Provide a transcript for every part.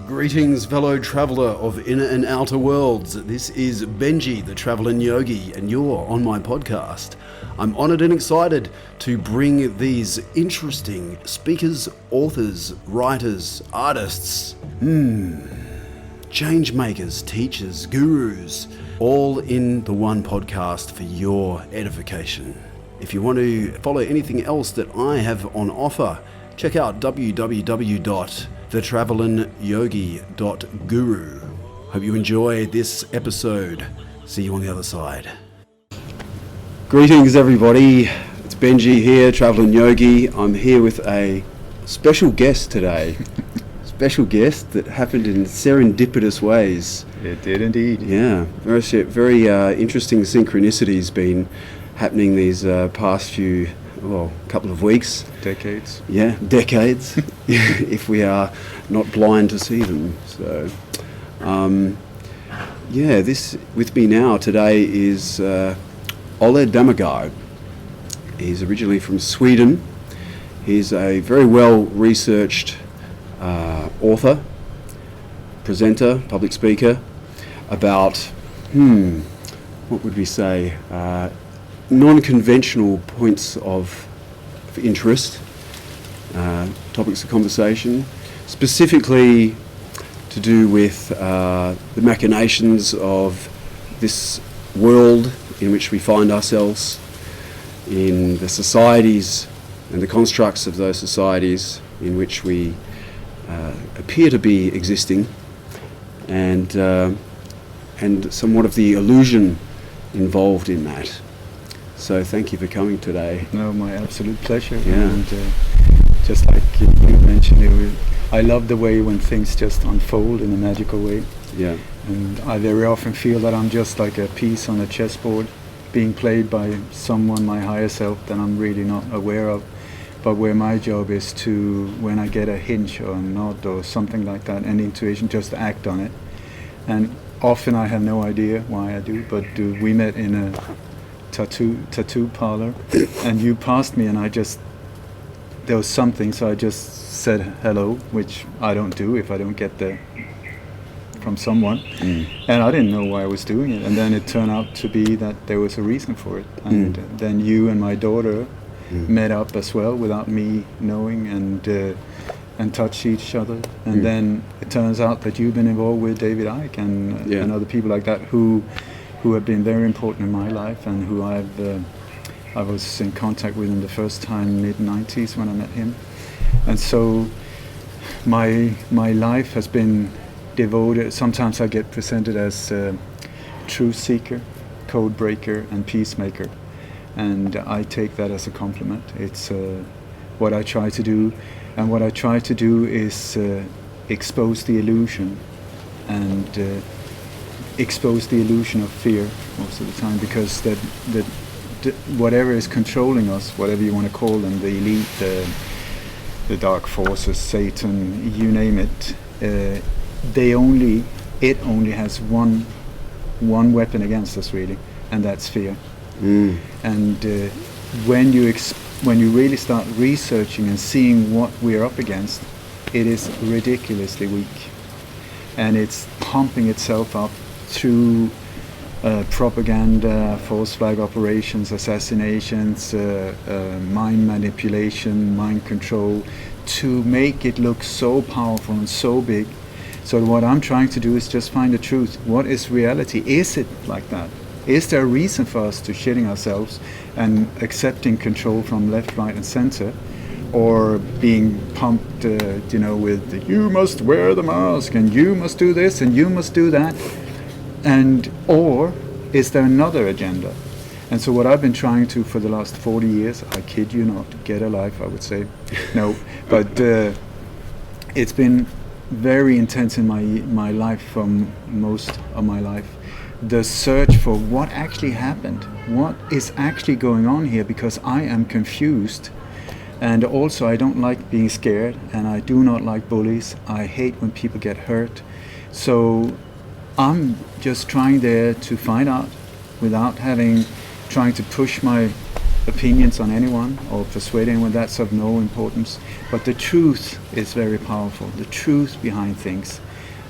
Greetings, fellow traveller of inner and outer worlds. This is Benji, the Travellin Yogi, and you're on my podcast. I'm honoured and excited to bring these interesting speakers, authors, writers, artists, change makers, teachers, gurus, all in the one podcast for your edification. If you want to follow anything else that I have on offer, check out www.travellingyogi.guru. Hope you enjoy this episode. See you on the other side. Greetings, everybody. It's Benji here, Travellin Yogi. I'm here with a special guest today. Special guest that happened in serendipitous ways. It did indeed. Yeah, very interesting synchronicities been happening these past few, couple of weeks. Decades. Yeah, decades, if we are not blind to see them. So, this with me now today is Olof Dammegard. He's originally from Sweden. He's a very well-researched author, presenter, public speaker about, what would we say, non-conventional points of interest, topics of conversation, specifically to do with the machinations of this world in which we find ourselves, in the societies and the constructs of those societies in which we appear to be existing, and somewhat of the illusion involved in that. So thank you for coming today. No, my absolute pleasure. Yeah. And just like you mentioned, I love the way when things just unfold in a magical way. Yeah. And I very often feel that I'm just like a piece on a chessboard being played by someone, my higher self, that I'm really not aware of. But where my job is to, when I get a hinge or a nod or something like that, an intuition, just to act on it. And often I have no idea why I do, but we met in a tattoo parlor, and you passed me, and there was something, so I just said hello, which I don't do if I don't get there from someone. And I didn't know why I was doing it, and then it turned out to be that there was a reason for it. And then you and my daughter met up as well without me knowing, and touched each other, and then it turns out that you've been involved with David Icke and other people like that who have been very important in my life, and who I was in contact with in the first time mid-90s when I met him. And so my life has been devoted. Sometimes I get presented as truth seeker, code breaker and peacemaker, and I take that as a compliment. It's what I try to do, and what I try to do is expose the illusion, and expose the illusion of fear most of the time, because that whatever is controlling us, whatever you want to call them, the elite, the dark forces, Satan, you name it, it only has one weapon against us, really, and that's fear. And when you really start researching and seeing what we're up against, it is ridiculously weak, and it's pumping itself up through propaganda, false flag operations, assassinations, mind manipulation, mind control, to make it look so powerful and so big. So what I'm trying to do is just find the truth. What is reality? Is it like that? Is there a reason for us to shitting ourselves and accepting control from left, right and center, or being pumped with you must wear the mask and you must do this and you must do that? And or is there another agenda? And so what I've been trying to for the last 40 years, I kid you not, get a life, I would say. No, but it's been very intense in my life, for most of my life. The search for what actually happened, what is actually going on here, because I am confused. And also I don't like being scared, and I do not like bullies. I hate when people get hurt. So I'm just trying there to find out, without trying to push my opinions on anyone or persuade anyone. That's of no importance. But the truth is very powerful, the truth behind things.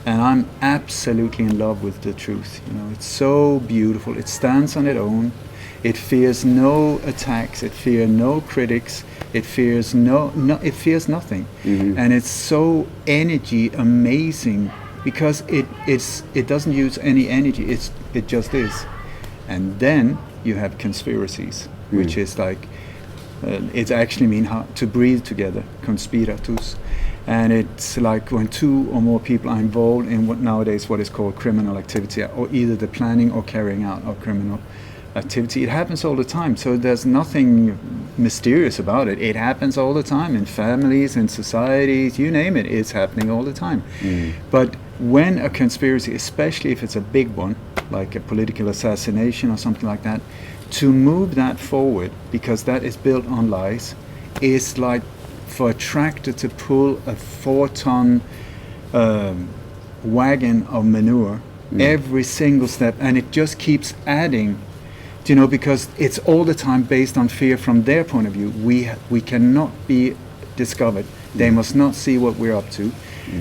And I'm absolutely in love with the truth. You know, it's so beautiful. It stands on its own. It fears no attacks. It fears no critics. It fears it fears nothing. Mm-hmm. And it's so energy amazing because it doesn't use any energy. It just is. And then you have conspiracies, which is like it actually means to breathe together, conspiratus. And it's like when two or more people are involved in what is called criminal activity, or either the planning or carrying out of criminal activity. It happens all the time, so there's nothing mysterious about it. It happens all the time in families, in societies, you name it, it's happening all the time. But when a conspiracy, especially if it's a big one, like a political assassination or something like that, to move that forward, because that is built on lies, is like for a tractor to pull a 4-ton wagon of manure every single step, and it just keeps adding, you know, because it's all the time based on fear from their point of view. We cannot be discovered. They must not see what we're up to.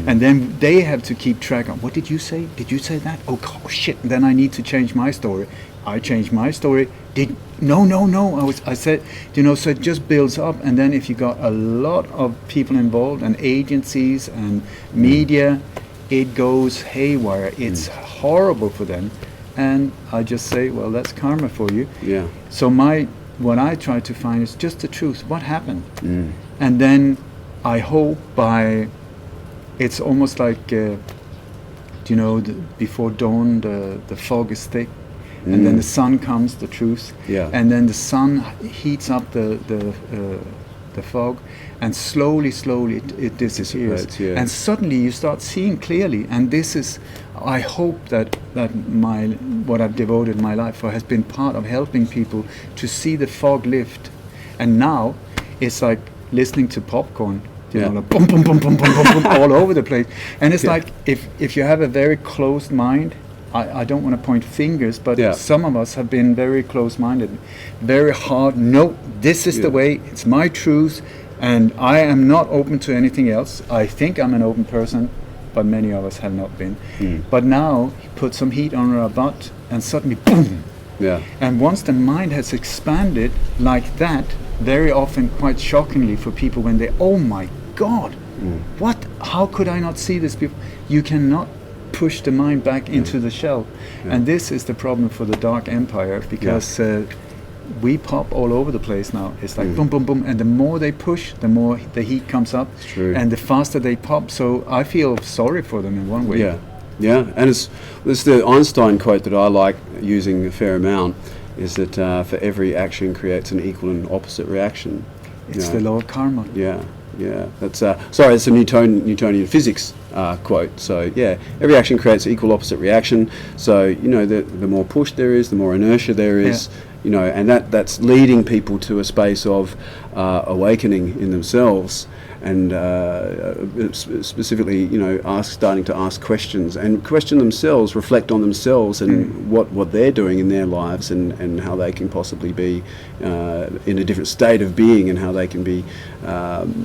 And then they have to keep track of, what did you say? Did you say that? Oh shit, then I need to change my story. I changed my story. No. I said, you know, so it just builds up. And then if you got a lot of people involved and agencies and media, it goes haywire. It's horrible for them. And I just say, well, that's karma for you. Yeah. So what I try to find is just the truth. What happened? And then I hope it's almost like, you know, before dawn, the fog is thick. And then the sun comes, the truth. Yeah. And then the sun heats up the fog, and slowly it disappears. Yeah. And suddenly you start seeing clearly. And this is, I hope that what I've devoted my life for has been part of helping people to see the fog lift. And now it's like listening to popcorn. You know, like boom, boom, boom, boom, boom, boom, boom, all over the place. And it's like if you have a very closed mind, I don't want to point fingers, but some of us have been very close-minded, very hard. No, this is the way. It's my truth, and I am not open to anything else. I think I'm an open person, but many of us have not been. But now, put some heat on our butt, and suddenly, boom. Yeah. And once the mind has expanded like that, very often, quite shockingly for people, when they, oh my God, what? How could I not see this? People, you cannot push the mind back into the shell. And this is the problem for the Dark Empire, because we pop all over the place now. It's like boom, boom, boom, and the more they push, the more the heat comes up, and the faster they pop. So I feel sorry for them in one way. Yeah, and it's the Einstein quote that I like using a fair amount, is that for every action creates an equal and opposite reaction. It's the law of karma. Yeah. That's it's a Newtonian physics quote. So every action creates equal opposite reaction. So you know, the more push there is, the more inertia there is. You know, and that's leading people to a space of awakening in themselves, and specifically, you know, starting to ask questions and question themselves, reflect on themselves and what they're doing in their lives, and how they can possibly be in a different state of being, and how they can be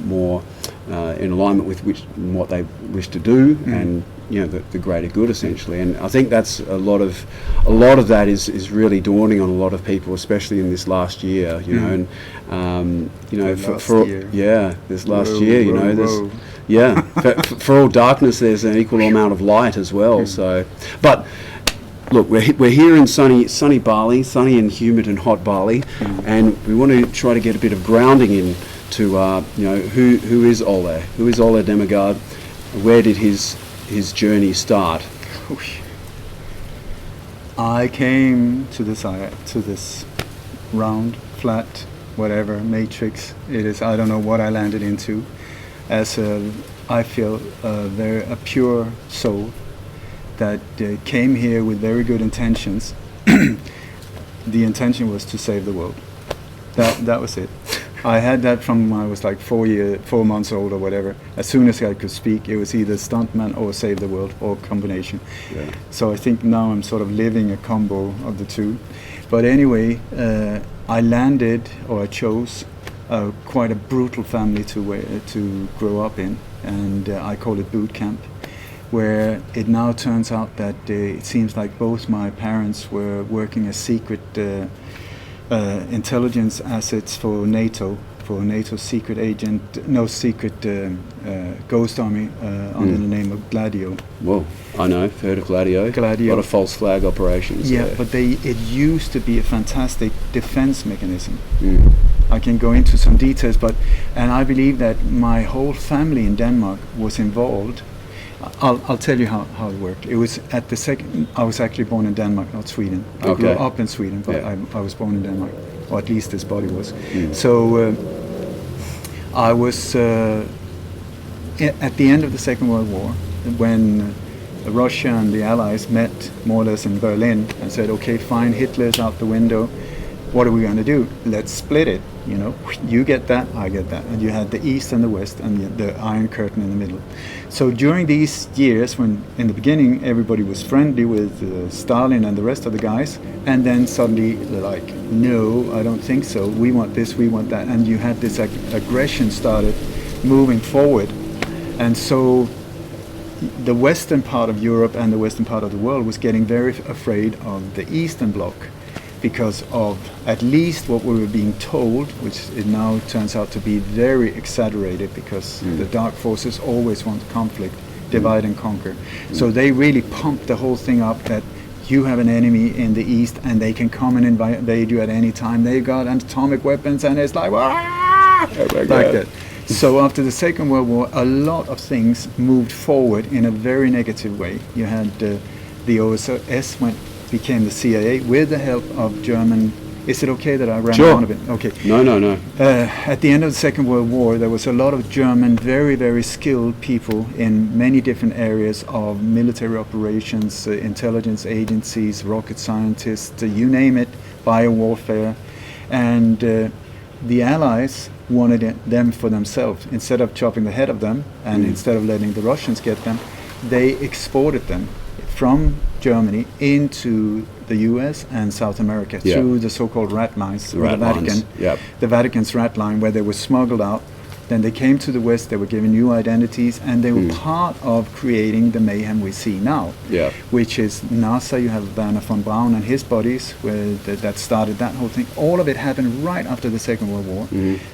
more in alignment with what they wish to do, and you know, the greater good, essentially. And I think that's a lot of that is really dawning on a lot of people, especially in this last year, you know. And you know, this last year, you know, for all darkness there's an equal amount of light as well. So, but look, we're here in sunny Bali, sunny and humid and hot Bali, and we want to try to get a bit of grounding in to you know, who is Olof? Who is Olof Dammegard? Where did his journey start? I came to this round, flat, whatever matrix it is. I don't know what I landed into. I feel a pure soul that came here with very good intentions. The intention was to save the world. That was it. I had that from when I was like 4 months old or whatever. As soon as I could speak, it was either stuntman or save the world, or combination. So I think now I'm sort of living a combo of the two. But anyway, I chose quite a brutal family to grow up in, and I call it boot camp. where it now turns out that it seems like both my parents were working as secret intelligence assets for NATO's secret agent, ghost army under the name of Gladio. Well, I know, heard of Gladio. A lot of false flag operations. Yeah, there. but it used to be a fantastic defense mechanism. Mm. I can go into some details, and I believe that my whole family in Denmark was involved. I'll tell you how it worked. It was at the second. I was actually born in Denmark, not Sweden. I grew up in Sweden, but I was born in Denmark, or at least this body was. Mm. So I was at the end of the Second World War, when Russia and the Allies met more or less in Berlin and said, "Okay, fine, Hitler's out the window. What are we going to do? Let's split it. You know, you get that, I get that." And you had the East and the West, and the Iron Curtain in the middle. So during these years, when in the beginning everybody was friendly with Stalin and the rest of the guys, and then suddenly they're like, "No, I don't think so. We want this, we want that," and you had this aggression started moving forward, and so the western part of Europe and the western part of the world was getting very afraid of the Eastern Bloc, because of at least what we were being told, which it now turns out to be very exaggerated, because the dark forces always want conflict, divide and conquer. So they really pumped the whole thing up that you have an enemy in the East and they can come and invade you at any time. They've got atomic weapons, and it's like, like that. So after the Second World War, a lot of things moved forward in a very negative way. You had the OSS became the CIA with the help of German. Is it okay that I ran on a bit? Okay. No. At the end of the Second World War, there was a lot of German, very, very skilled people in many different areas of military operations, intelligence agencies, rocket scientists, you name it, biowarfare. And the Allies wanted them for themselves. Instead of chopping the head of them, and instead of letting the Russians get them, they exported them from Germany into the US and South America through the so-called rat lines, or the Vatican. The Vatican's rat line, where they were smuggled out. Then they came to the West, they were given new identities, and they were part of creating the mayhem we see now, which is NASA. You have Werner von Braun and his buddies, that started that whole thing. All of it happened right after the Second World War.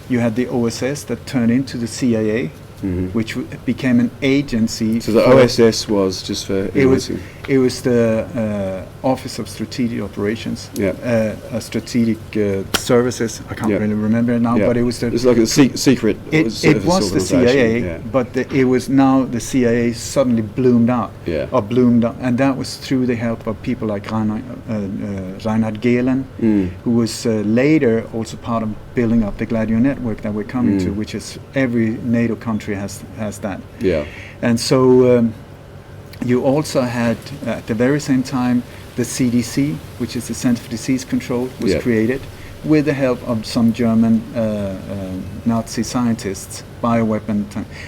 You had the OSS that turned into the CIA, which became an agency. So the OSS was, just for it was the Office of Strategic Operations, strategic services. I can't really remember it now, but it was it's like a secret. It was the CIA, but it was now the CIA suddenly bloomed out, and that was through the help of people like Reinhard Gehlen, who was later also part of building up the Gladio network that we're coming to, which is every NATO country has that. And so you also had at the very same time the CDC, which is the Center for Disease Control, was created with the help of some German Nazi scientists, bioweapon.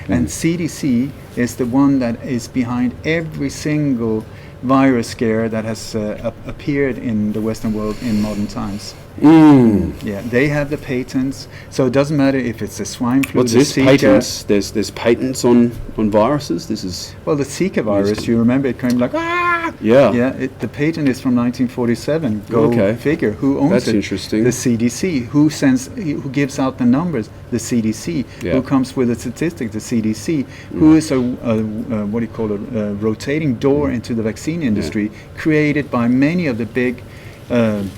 And CDC is the one that is behind every single virus scare that has appeared in the Western world in modern times. They have the patents, so it doesn't matter if it's the swine flu. What's this? Patents? There's patents on viruses. This is the Zika virus. You remember it came like the patent is from 1947. Go figure. Who owns it? That's interesting. The CDC. Who gives out the numbers? The CDC. Who comes with the statistics? The CDC. Who is a rotating door into the vaccine industry, created by many of the big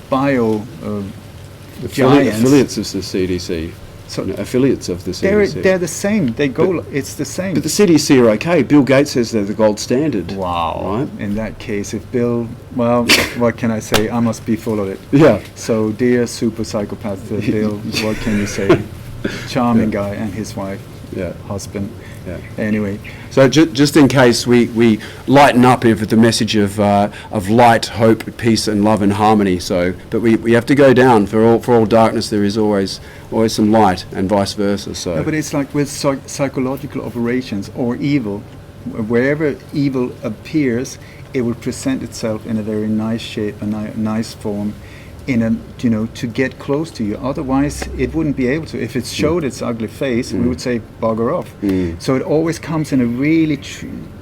bio giants. Affiliates of the CDC. So affiliates of the CDC. They're the same. It's the same. But the CDC are okay. Bill Gates says they're the gold standard. Wow. Right? In that case, if Bill, what can I say? I must be full of it. So dear super psychopath Bill, what can you say? Charming guy, and his wife, husband. Anyway, so just in case we lighten up here with the message of light, hope, peace, and love and harmony. So, but we have to go down for all darkness. There is always some light, and vice versa. So, but it's like with psychological operations or evil. Wherever evil appears, it will present itself in a very nice shape, a nice form, in a, to get close to you. Otherwise, it wouldn't be able to. If it showed its ugly face, we would say bugger off. So it always comes in a really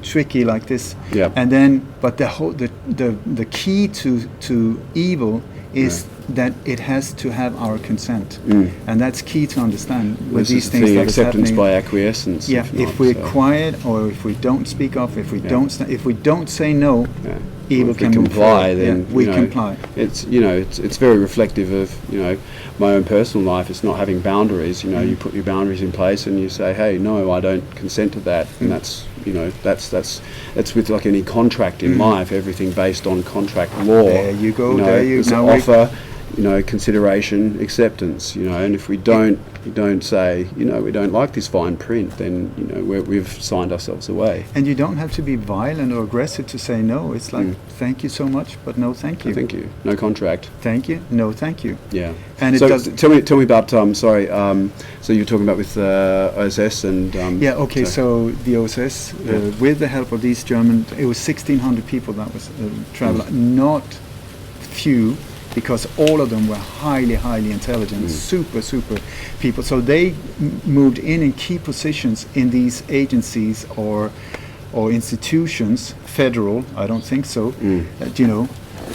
tricky like this. Yeah. And then, but the key to evil is that it has to have our consent, and that's key to understand with This these is things the that is acceptance happening. by acquiescence. Yeah, if we're so. quiet, or if we don't speak up, if we don't say no, evil If we can move comply, forward. then we comply. It's it's very reflective of my own personal life. It's not having boundaries. You put your boundaries in place, and you say, hey, no, I don't consent to that, and that's that's with like any contract in life. Everything based on contract law. There you go. There you there's now an offer. Consideration, acceptance, and if we don't say, we don't like this fine print, then, we've signed ourselves away. And you don't have to be violent or aggressive to say no. It's like, thank you so much, but no thank you. No, thank you. No contract. Thank you, no thank you. Yeah. And it so does. Tell me about, so you're talking about with OSS and... So the OSS, with the help of these German, it was 1,600 people that was traveling, not few, because all of them were highly, highly intelligent, super people. So they moved in key positions in these agencies or institutions, federal, I don't think so,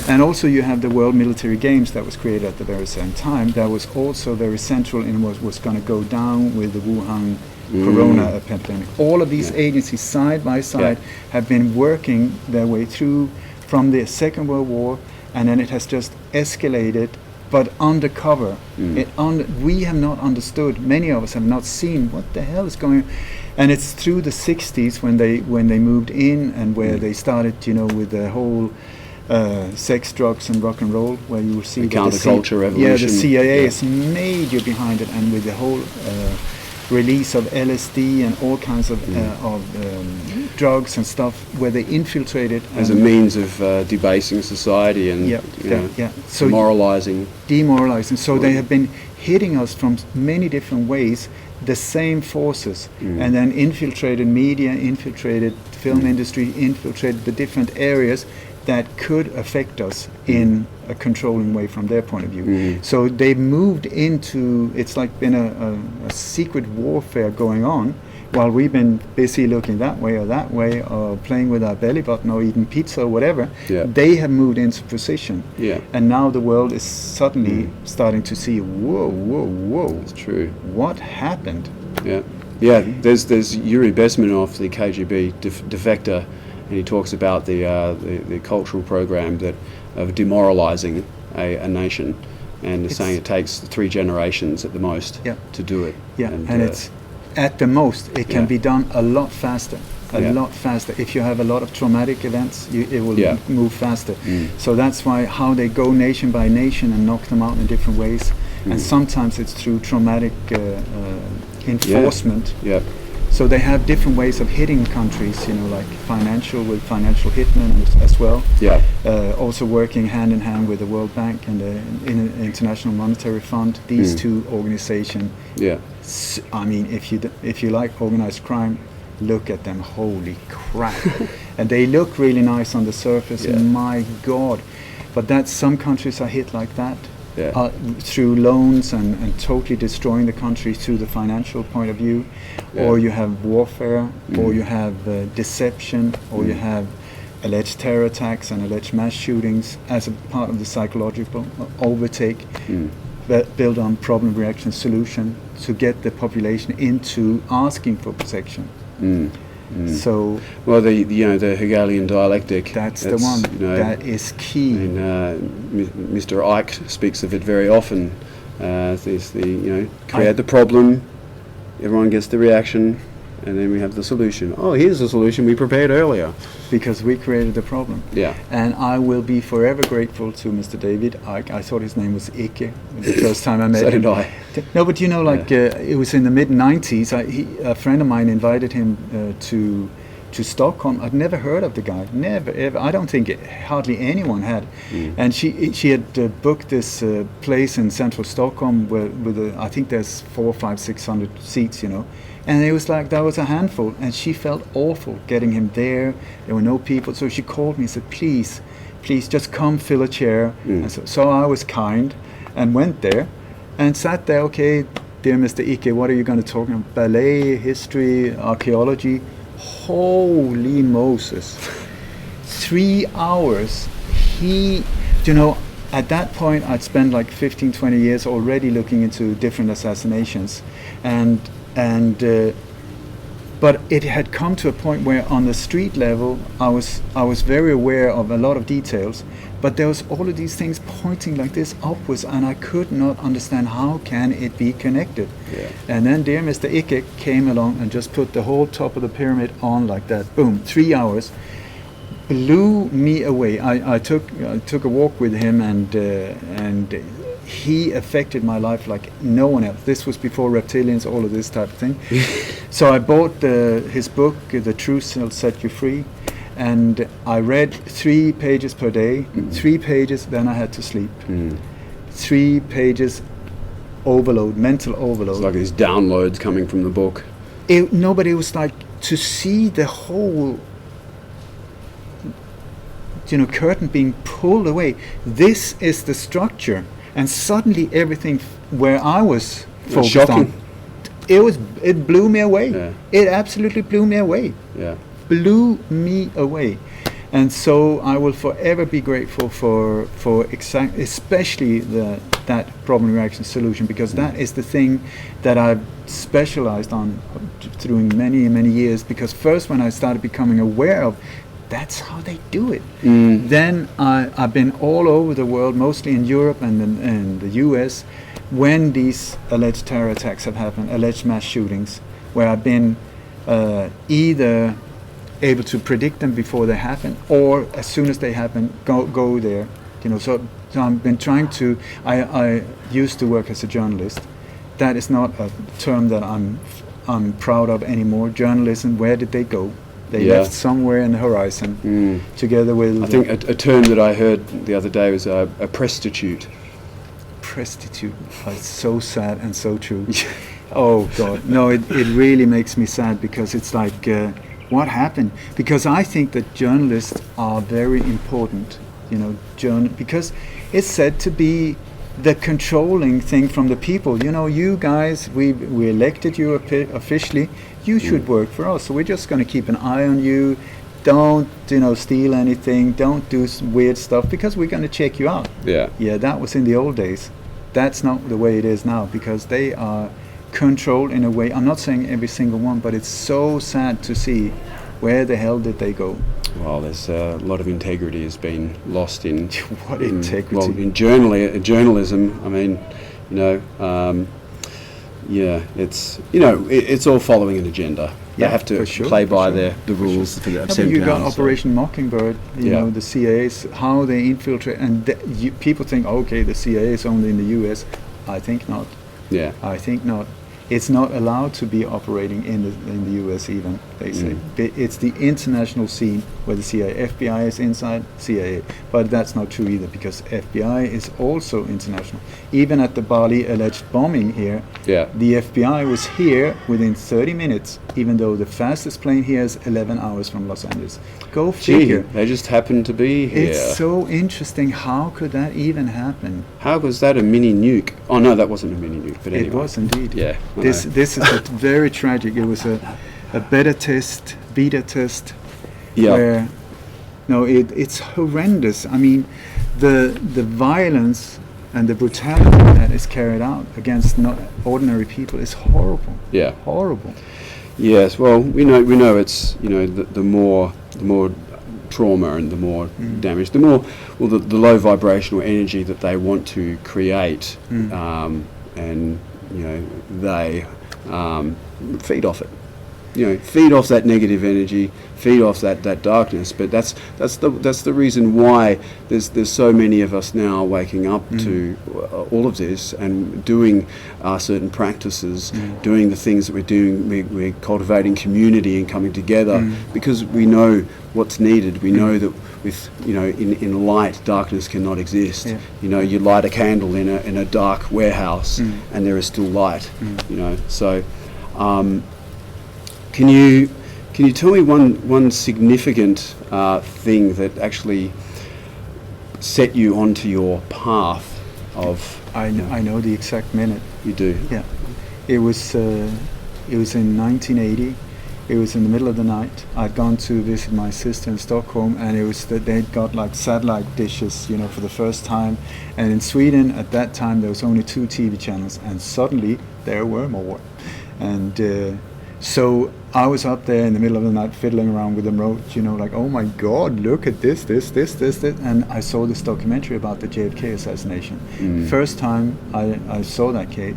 And also you have the World Military Games that was created at the very same time. That was also very central in what was going to go down with the Wuhan Corona epidemic. All of these agencies, side by side, have been working their way through from the Second World War, and then it has just escalated, but undercover. We have not understood, many of us have not seen what the hell is going on. And it's through the 60s when they moved in, and where they started, with the whole sex, drugs and rock and roll, where you will see the counterculture revolution. Yeah, the CIA is major behind it, and with the whole release of LSD and all kinds of drugs and stuff, where they infiltrated as a means of debasing society and so demoralizing. So they have been hitting us from many different ways, the same forces, and then infiltrated media, infiltrated film industry, infiltrated the different areas that could affect us in a controlling way from their point of view. So they've moved into, it's like been a secret warfare going on, while we've been busy looking that way, or playing with our belly button, or eating pizza or whatever. They have moved into position. And now the world is suddenly starting to see, whoa. That's true. What happened? There's Yuri Bezmenov, the KGB defector, and he talks about the cultural program that of demoralizing a nation, and saying it takes 3 generations at the most to do it. And it's at the most it can be done a lot faster. If you have a lot of traumatic events, it will move faster. So that's why how they go nation by nation and knock them out in different ways. And sometimes it's through traumatic enforcement. So they have different ways of hitting countries, like financial hitmen as well. Also working hand in hand with the World Bank and the International Monetary Fund. These two organizations. I mean, if you like organized crime, look at them. Holy crap! And they look really nice on the surface. My God! But some countries are hit like that. Through loans and totally destroying the country through the financial point of view, or you have warfare, or you have deception, or you have alleged terror attacks and alleged mass shootings as a part of the psychological overtake, built on problem, reaction, solution, to get the population into asking for protection. So, well, the Hegelian dialectic. That's the one. That is key. And Mr. Ike speaks of it very often. Create the problem, everyone gets the reaction, and then we have the solution. Oh, here's the solution we prepared earlier. Because we created the problem. And I will be forever grateful to Mr. David Icke. I thought his name was Icke the first time I met him. So did I. No, but it was in the mid-90s. A friend of mine invited him to to Stockholm. I'd never heard of the guy, never ever. I don't think hardly anyone had. And she had booked this place in central Stockholm with I think there's 400, 500, 600 seats, you know. And it was like, that was a handful, and she felt awful getting him there. There were no people, so she called me and said, please just come fill a chair. And so I was kind and went there and sat there. Okay, dear Mr. Icke, what are you going to talk about? Ballet, history, archaeology. Holy Moses. 3 hours. You know, at that point I'd spent like 15, 20 years already looking into different assassinations, but it had come to a point where on the street level I was very aware of a lot of details, but there was all of these things pointing like this upwards, and I could not understand how can it be connected. And then dear Mr. Icke came along and just put the whole top of the pyramid on like that. Boom, 3 hours. Blew me away. I took a walk with him, and he affected my life like no one else. This was before reptilians, all of this type of thing. So I bought his book, The Truth Will Set You Free, and I read 3 pages per day. 3 pages, then I had to sleep. 3 pages overload, mental overload. It's like these downloads coming from the book. Nobody was like, to see the whole, you know, curtain being pulled away. This is the structure, and suddenly everything where I was focused on, it blew me away. It absolutely blew me away. Blew me away. And so I will forever be grateful for especially that problem reaction solution, because that is the thing that I've specialized on through many years. Because first, when I started becoming aware of that's how they do it, then I've been all over the world, mostly in Europe and in the US, when these alleged terror attacks have happened, alleged mass shootings, where I've been either able to predict them before they happen, or as soon as they happen, go there. You know, so I've been trying to. I used to work as a journalist. That is not a term that I'm proud of anymore. Journalism, where did they go? They left somewhere in the horizon, together with. I think a term that I heard the other day was a prostitute. Prostitute. It's so sad and so true. Oh God, no! It really makes me sad, because it's like. What happened? Because I think that journalists are very important, you know, because it's said to be the controlling thing from the people. You know, you guys, we elected you officially. You should work for us. So we're just going to keep an eye on you. Don't, you know, steal anything. Don't do weird stuff, because we're going to check you out. Yeah, that was in the old days. That's not the way it is now, because they are controlled in a way. I'm not saying every single one, but it's so sad to see where the hell did they go. Well, there's a lot of integrity has been lost in integrity? Well, in journalism. I mean, you know, it's, you know, it's all following an agenda. They have to play by the rules that have set down. You got Operation Mockingbird, you know, the CIA's, how they infiltrate, and people think, okay, the CIA is only in the US. I think not. I think not. It's not allowed to be operating in the US even, they say. It's the international scene where the CIA, FBI is inside CIA. But that's not true either, because FBI is also international. Even at the Bali alleged bombing here, the FBI was here within 30 minutes, even though the fastest plane here is 11 hours from Los Angeles. Go figure. They just happened to be here. It's so interesting. How could that even happen? How was that a mini nuke? Oh no, that wasn't a mini nuke, but anyway. It was indeed. Yeah. This is very tragic. It was a beta test, where it's horrendous. I mean, the violence and the brutality that is carried out against ordinary people is horrible. Horrible. Yes. Well, we know it's, you know, the more trauma and the more damage, the more the low vibrational energy that they want to create, and you know they feed off it. feed off that negative energy, feed off that darkness. But that's the reason why there's so many of us now waking up to all of this and doing certain practices, doing the things that we're doing. We're cultivating community and coming together because we know what's needed. We know that with in light, darkness cannot exist. You light a candle in a dark warehouse and there is still light. So can you tell me one significant thing that actually set you onto your path of? I know the exact minute. You do? Yeah. It was in 1980. It was in the middle of the night. I'd gone to visit my sister in Stockholm, and it was that they'd got like satellite dishes, for the first time. And in Sweden at that time there was only 2 TV channels, and suddenly there were more. And so I was up there in the middle of the night fiddling around with the remote, like, oh my God, look at this, and I saw this documentary about the JFK assassination. First time I saw that, Kate,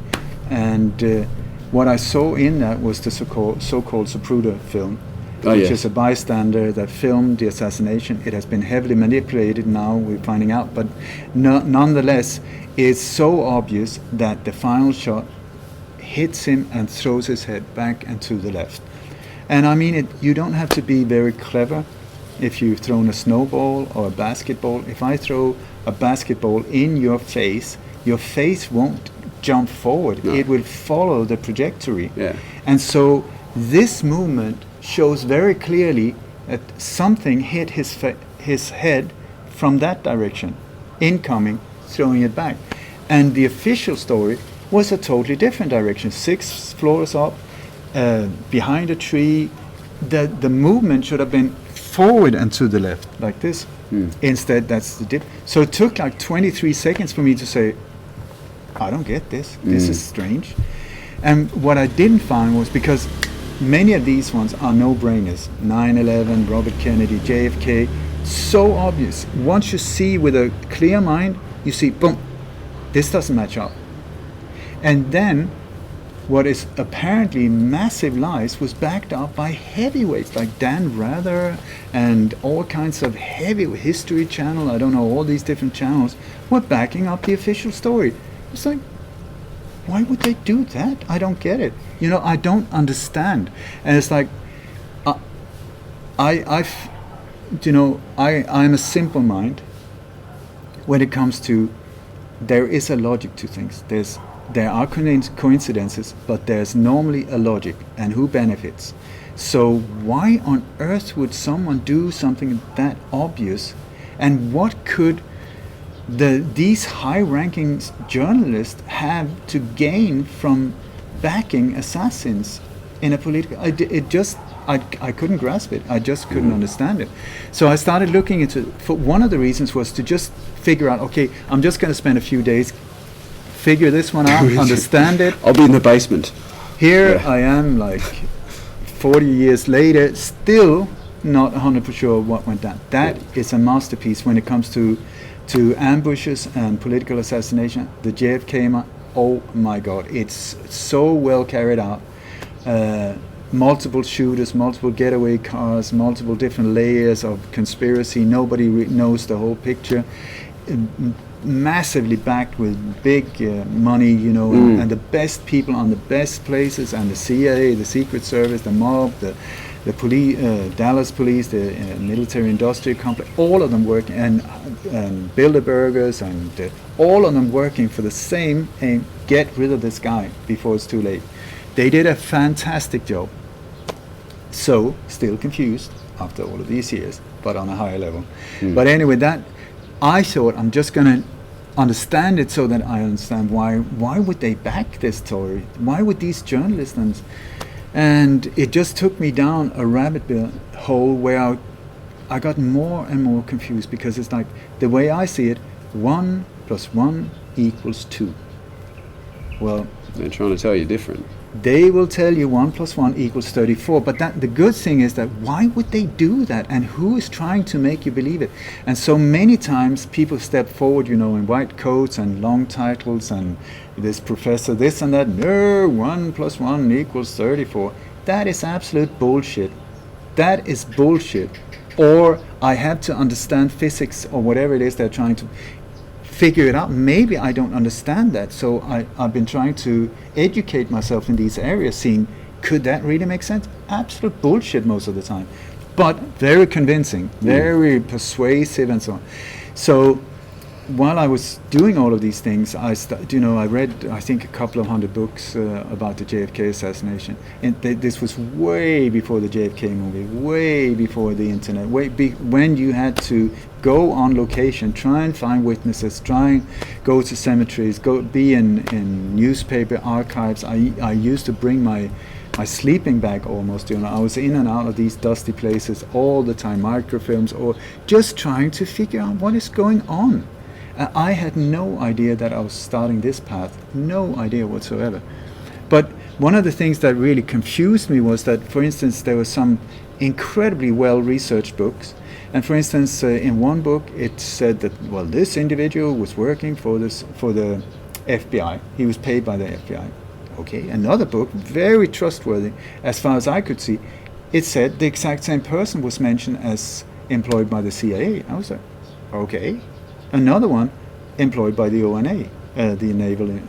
and what I saw in that was the so-called Zapruder film, which is a bystander that filmed the assassination. It has been heavily manipulated now, we're finding out, but nonetheless, it's so obvious that the final shot hits him and throws his head back and to the left. And I mean, you don't have to be very clever if you've thrown a snowball or a basketball. If I throw a basketball in your face won't jump forward. No. It will follow the trajectory. Yeah. And so this movement shows very clearly that something hit his head from that direction, incoming, throwing it back. And the official story was a totally different direction, 6 floors up, behind a tree. The movement should have been forward and to the left, like this. Instead, that's the dip. So it took like 23 seconds for me to say, I don't get this. This is strange. And what I didn't find was, because many of these ones are no-brainers, 9/11, Robert Kennedy, JFK, so obvious. Once you see with a clear mind, you see, boom, this doesn't match up. And then what is apparently massive lies was backed up by heavyweights like Dan Rather and all kinds of heavy History Channel, I don't know, all these different channels were backing up the official story. It's like, why would they do that? I don't get it. I don't understand. And it's like, I'm a simple mind when it comes to, there is a logic to things. There are coincidences, but there's normally a logic, and who benefits. So why on earth would someone do something that obvious? And what could these high-ranking journalists have to gain from backing assassins in a political? I couldn't grasp it. I just couldn't understand it. So I started looking into it. For one of the reasons was to just figure out, okay, I'm just going to spend a few days, figure this one out, understand it. I'll be in the basement. Here I am, like 40 years later, still not 100% sure what went down. That is a masterpiece when it comes to ambushes and political assassination. The JFK, oh my God, it's so well carried out. Multiple shooters, multiple getaway cars, multiple different layers of conspiracy. Nobody knows the whole picture. Massively backed with big money, and the best people on the best places, and the CIA, the Secret Service, the mob, the police, Dallas police, the military-industrial complex, all of them working, and Bilderbergers, and all of them working for the same aim: get rid of this guy before it's too late. They did a fantastic job. So, still confused after all of these years, but on a higher level. But anyway, that I thought, I'm just going to understand it so that I understand why would they back this story? Why would these journalists? And it just took me down a rabbit hole where I got more and more confused, because it's like, the way I see it, 1 + 1 = 2. Well, they're trying to tell you different. They will tell you 1 + 1 = 34, but the good thing is that why would they do that, and who is trying to make you believe it? And so many times people step forward, in white coats and long titles, and this professor this and that, no, 1 + 1 = 34. That is absolute bullshit. That is bullshit. Or I have to understand physics or whatever it is they're trying to figure it out. Maybe I don't understand that. So I've been trying to educate myself in these areas, seeing, could that really make sense? Absolute bullshit most of the time. But very convincing, very persuasive and so on. So while I was doing all of these things, I read, I think, a couple of hundred books about the JFK assassination. And this was way before the JFK movie, way before the internet, when you had to go on location, try and find witnesses, try and go to cemeteries, be in newspaper archives. I used to bring my sleeping bag almost, I was in and out of these dusty places all the time, microfilms, or just trying to figure out what is going on. I had no idea that I was starting this path, no idea whatsoever. But one of the things that really confused me was that, for instance, there were some incredibly well-researched books. And for instance, in one book, it said that, well, this individual was working for the FBI. He was paid by the FBI. Okay, another book, very trustworthy, as far as I could see, it said the exact same person was mentioned as employed by the CIA. I was like, okay. Another one, employed by the ONA, the Naval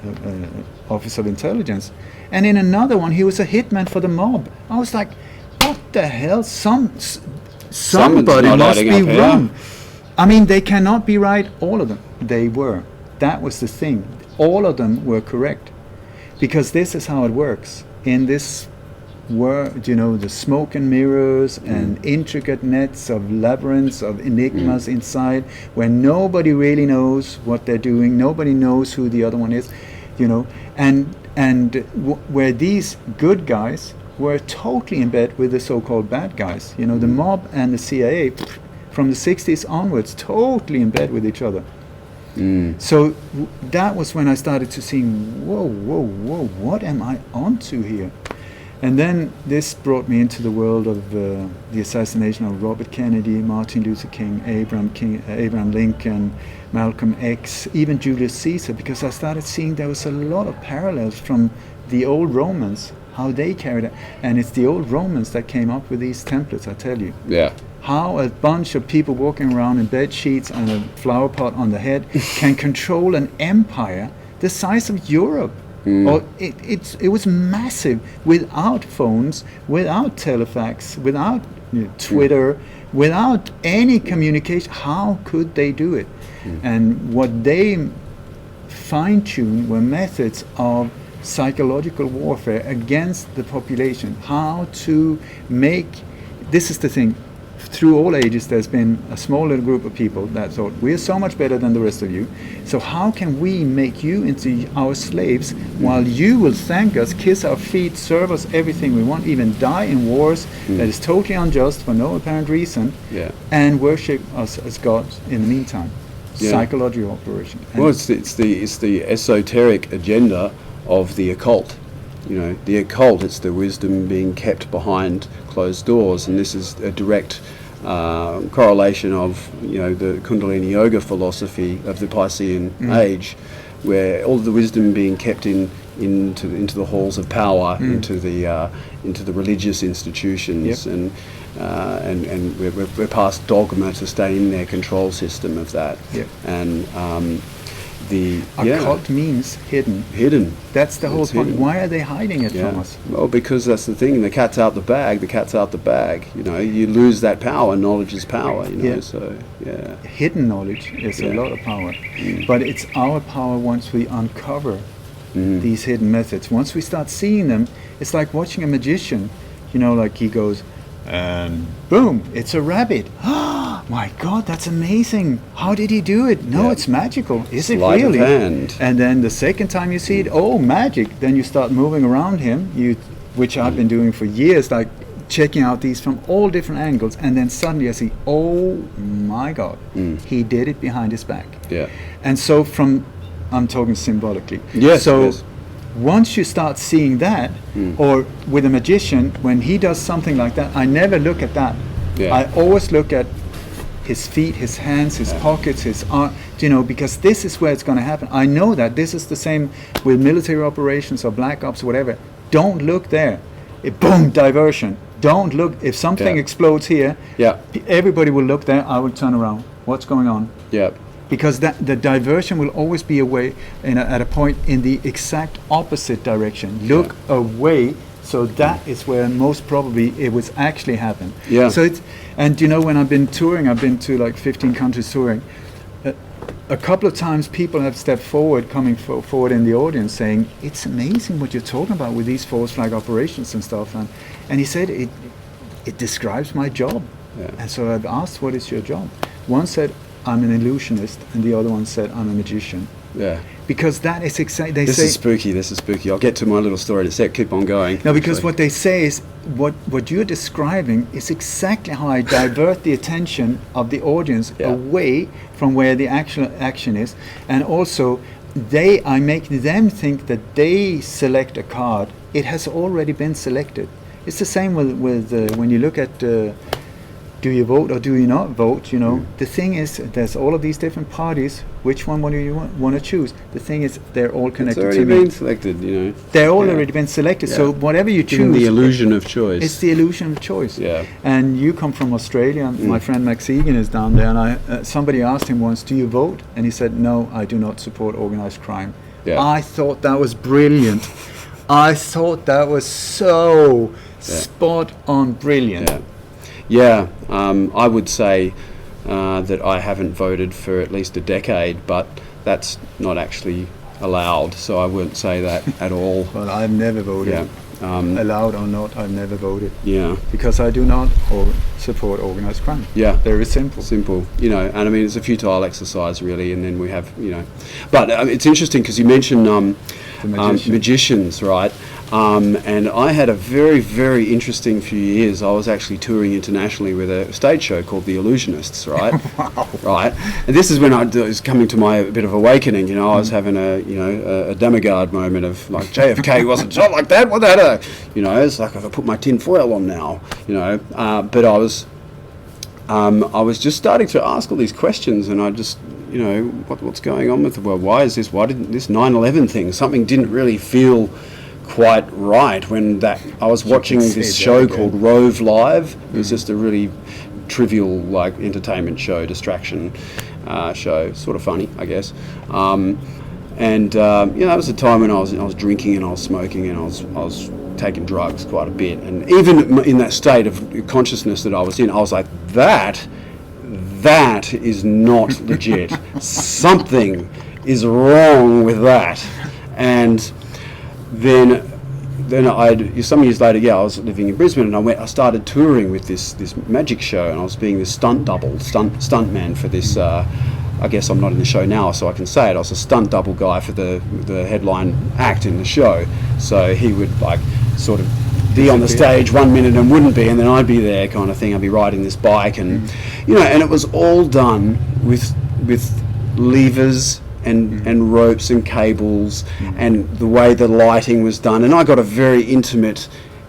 Office of Intelligence. And in another one, he was a hitman for the mob. I was like, what the hell? Somebody must be wrong. I mean, they cannot be right, all of them. They were. That was the thing. All of them were correct. Because this is how it works. In this world, the smoke and mirrors and intricate nets of labyrinths of enigmas inside, where nobody really knows what they're doing, nobody knows who the other one is, and where these good guys were totally in bed with the so-called bad guys. The mob and the CIA, from the 60s onwards, totally in bed with each other. So that was when I started to see, whoa, what am I onto here? And then this brought me into the world of the assassination of Robert Kennedy, Martin Luther King, Abraham Lincoln, Malcolm X, even Julius Caesar, because I started seeing there was a lot of parallels from the old Romans, how they carried it. And it's the old Romans that came up with these templates, I tell you. Yeah. How a bunch of people walking around in bed sheets and a flower pot on the head can control an empire the size of Europe. Or it was massive, without phones, without telefax, without Twitter, without any communication. How could they do it? And what they fine-tuned were methods of psychological warfare against the population. How to make, this is the thing, through all ages there's been a small little group of people that thought, we're so much better than the rest of you, so how can we make you into our slaves while you will thank us, kiss our feet, serve us everything we want, even die in wars that is totally unjust for no apparent reason, and worship us as gods in the meantime. Psychological operation. And well, it's the esoteric agenda of the occult. The occult, it's the wisdom being kept behind closed doors, and this is a direct correlation of the Kundalini Yoga philosophy of the Piscean age, where all the wisdom being kept into the halls of power, into the religious institutions, and we're past dogma to stay in their control system of that, and. The occult means hidden. Hidden. That's the whole point. Hidden. Why are they hiding it from us? Well, because that's the thing. The cat's out the bag. The cat's out the bag. You lose that power. Knowledge is power. So hidden knowledge is a lot of power, but it's our power once we uncover these hidden methods. Once we start seeing them, it's like watching a magician. Like he goes, and boom, it's a rabbit. My God, that's amazing. How did he do it? No, it's magical. Is it Sleight really? of hand. And then the second time you see it, oh, magic. Then you start moving around him, which I've been doing for years, like checking out these from all different angles. And then suddenly I see, oh my God, he did it behind his back. Yeah. And so I'm talking symbolically. Yes. So yes. Once you start seeing that, or with a magician, when he does something like that, I never look at that. Yeah. I always look at his feet, his hands, his pockets, his arm, because this is where it's going to happen. I know that this is the same with military operations or black ops, whatever. Don't look there. boom, diversion. Don't look, if something explodes here, everybody will look there, I will turn around. What's going on? Yeah. Because the diversion will always be away at a point in the exact opposite direction. Look away, so that is where most probably it was actually happened. Yeah. So it's, and you know, when I've been touring, I've been to like 15 countries touring. A couple of times people have stepped forward, coming forward in the audience saying, it's amazing what you're talking about with these false flag operations and stuff. And he said, it describes my job. Yeah. And so I've asked, what is your job? One said, I'm an illusionist, and the other one said, I'm a magician. Yeah. Because that is exactly, This is spooky. I'll get to my little story in a sec. Keep on going. No, because what they say is, what you're describing is exactly how I divert the attention of the audience away from where the actual action is. And also, I make them think that they select a card. It has already been selected. It's the same with when you look at do you vote or do you not vote, you know. The thing is, there's all of these different parties. Which one do you want to choose? The thing is, they're all connected to me. It's already been selected, you know. They're all already been selected, so whatever you choose... the illusion of choice. It's the illusion of choice. Yeah. And you come from Australia, and my friend Max Egan is down there, and somebody asked him once, do you vote? And he said, no, I do not support organised crime. Yeah. I thought that was brilliant. I thought that was so spot on brilliant. Yeah. Yeah, I would say that I haven't voted for at least a decade, but that's not actually allowed, so I wouldn't say that at all. Well, I've never voted. Yeah. Allowed or not, I've never voted. Yeah. Because I do not support organised crime. Yeah. Very simple. Simple, you know, and I mean, it's a futile exercise, really, and then we have, you know. But it's interesting because you mentioned magicians, right? And I had a very, very interesting few years. I was actually touring internationally with a stage show called The Illusionists, right? Wow. Right. And this is when I was coming to my bit of awakening. You know, I was having a Dammegard moment of like, JFK wasn't shot like that. What the hell? You know, it's like I put my tin foil on now. You know, but I was just starting to ask all these questions, and I just, you know, what's going on with the world? Why is this? Why didn't this 9/11 thing? Something didn't really feel quite right when I was watching this show called Rove Live. It was just a really trivial, like, entertainment show, distraction show, sort of funny, I guess. And you know, that was a time when I was drinking and I was smoking and I was taking drugs quite a bit. And even in that state of consciousness that I was in, I was like, that is not legit. Something is wrong with that. And then some years later, I was living in Brisbane, and I started touring with this magic show, and I was being this stunt man for this. I guess I'm not in the show now, so I can say it. I was a stunt double guy for the headline act in the show. So he would like sort of be on the stage 1 minute and wouldn't be, and then I'd be there, kind of thing. I'd be riding this bike, and you know, and it was all done with levers and ropes and cables, and the way the lighting was done, and I got a very intimate,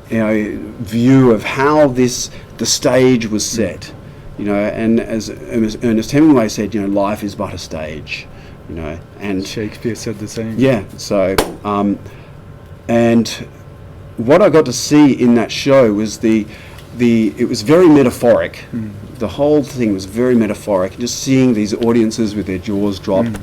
you know, view of how the stage was set, you know. And as Ernest Hemingway said, you know, life is but a stage, you know, and Shakespeare said the same. Yeah. So, and what I got to see in that show was it was very metaphoric. The whole thing was very metaphoric. Just seeing these audiences with their jaws dropped.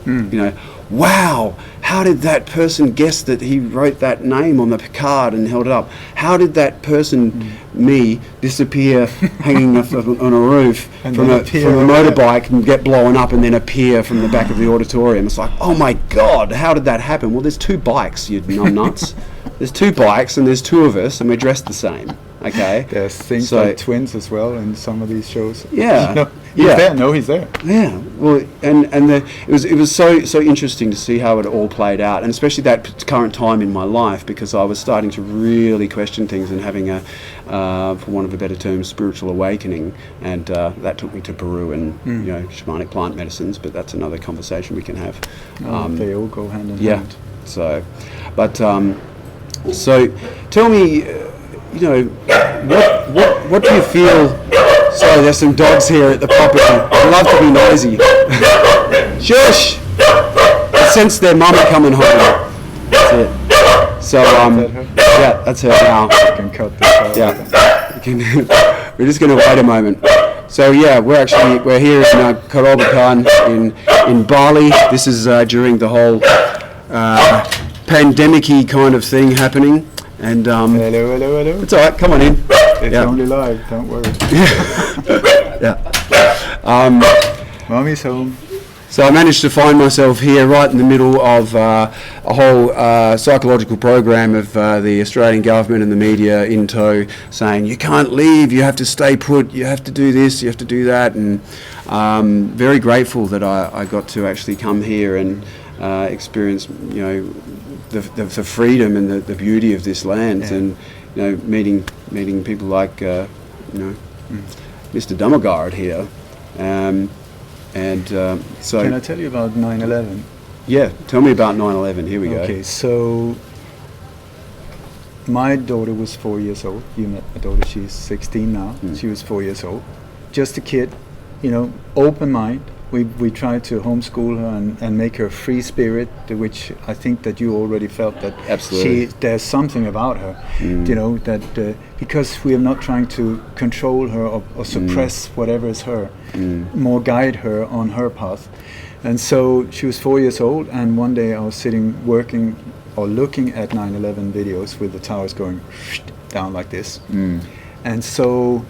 You know, wow, how did that person guess that he wrote that name on the card and held it up? How did that person, me, disappear hanging on a roof from a motorbike and get blown up and then appear from the back of the auditorium? It's like, oh my God, how did that happen? Well, there's two bikes, you numbnuts. There's two bikes and there's two of us and we're dressed the same. Okay. There's things like twins as well in some of these shows. Yeah. No, he's there. No, he's there. Yeah. Well, and it was so interesting to see how it all played out, and especially that current time in my life, because I was starting to really question things and having a, for want of a better term, spiritual awakening, and that took me to Peru and you know, shamanic plant medicines. But that's another conversation we can have. They all go hand in hand. So, but so tell me. You know, what do you feel? Sorry, there's some dogs here at the property. They love to be noisy. Shush! I sense their mama coming home. That's it. So that her? yeah, that's her now. You can cut this out. Yeah, we're just going to wait a moment. So yeah, we're here in Karabakan in Bali. This is during the whole pandemic-y kind of thing happening. And Hello. it's all right. Come on in. It's only live. Don't worry. Yeah. Mommy's home. So I managed to find myself here right in the middle of a whole psychological program of the Australian government and the media in tow, saying you can't leave, you have to stay put, you have to do this, you have to do that, and very grateful that I got to actually come here and experience, the freedom and the beauty of this land, and meeting people like Mr. Dammegard here. So Can I tell you about 9/11? Yeah, tell me about 9/11. Here we go. Okay, so my daughter was 4 years old. You met my daughter, she's 16 now. She was 4 years old. Just a kid, open mind. We tried to homeschool her and make her free spirit, which I think that you already felt that Absolutely. there's something about her, that because we are not trying to control her or suppress whatever is her, more guide her on her path. And so she was 4 years old, and one day I was sitting working or looking at 9/11 videos with the towers going down like this. And so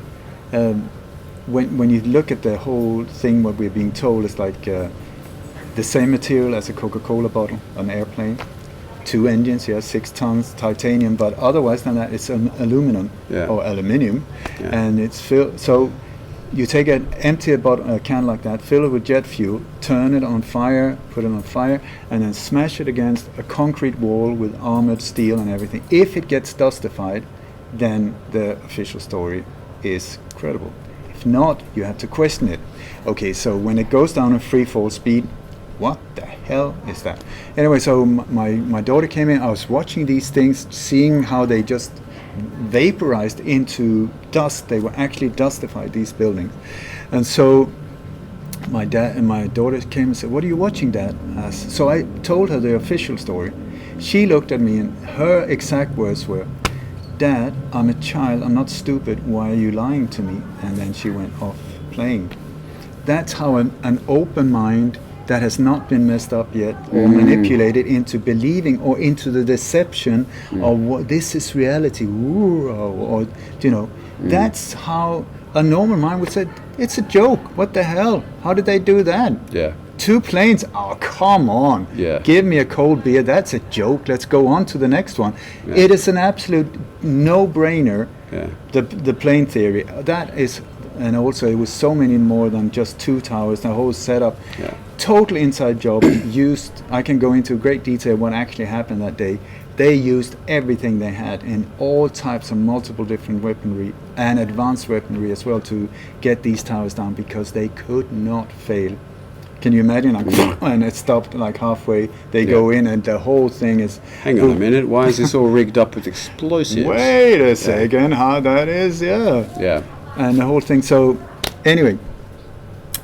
when you look at the whole thing, what we're being told is like the same material as a Coca-Cola bottle, an airplane, 2 engines, 6 tons titanium, but otherwise than that, it's an aluminum or aluminium, and it's filled. So you take an empty a can like that, fill it with jet fuel, turn it on fire, put it on fire, and then smash it against a concrete wall with armored steel and everything. If it gets dustified, then the official story is credible. If not, you have to question it. Okay, so when it goes down in free fall speed, what the hell is that? Anyway, so my daughter came in, I was watching these things, seeing how they just vaporized into dust. They were actually dustified, these buildings. And so my dad and my daughter came and said, "What are you watching, Dad?" So I told her the official story. She looked at me and her exact words were, "Dad, I'm a child, I'm not stupid, why are you lying to me?" And then she went off playing. That's how an open mind that has not been messed up yet or manipulated into believing or into the deception of what this is reality, that's how a normal mind would say, it's a joke, what the hell, how did they do that? 2 planes, oh come on, give me a cold beer, that's a joke, let's go on to the next one. It is an absolute no-brainer, the plane theory. That is, and also it was so many more than just 2 towers, the whole setup, total inside job. I can go into great detail what actually happened that day. They used everything they had in all types of multiple different weaponry and advanced weaponry as well to get these towers down, because they could not fail. Can you imagine? And it stopped like halfway. They go in and the whole thing is... Hang on a minute, why is this all rigged up with explosives? Wait a second, how that is, And the whole thing, so anyway,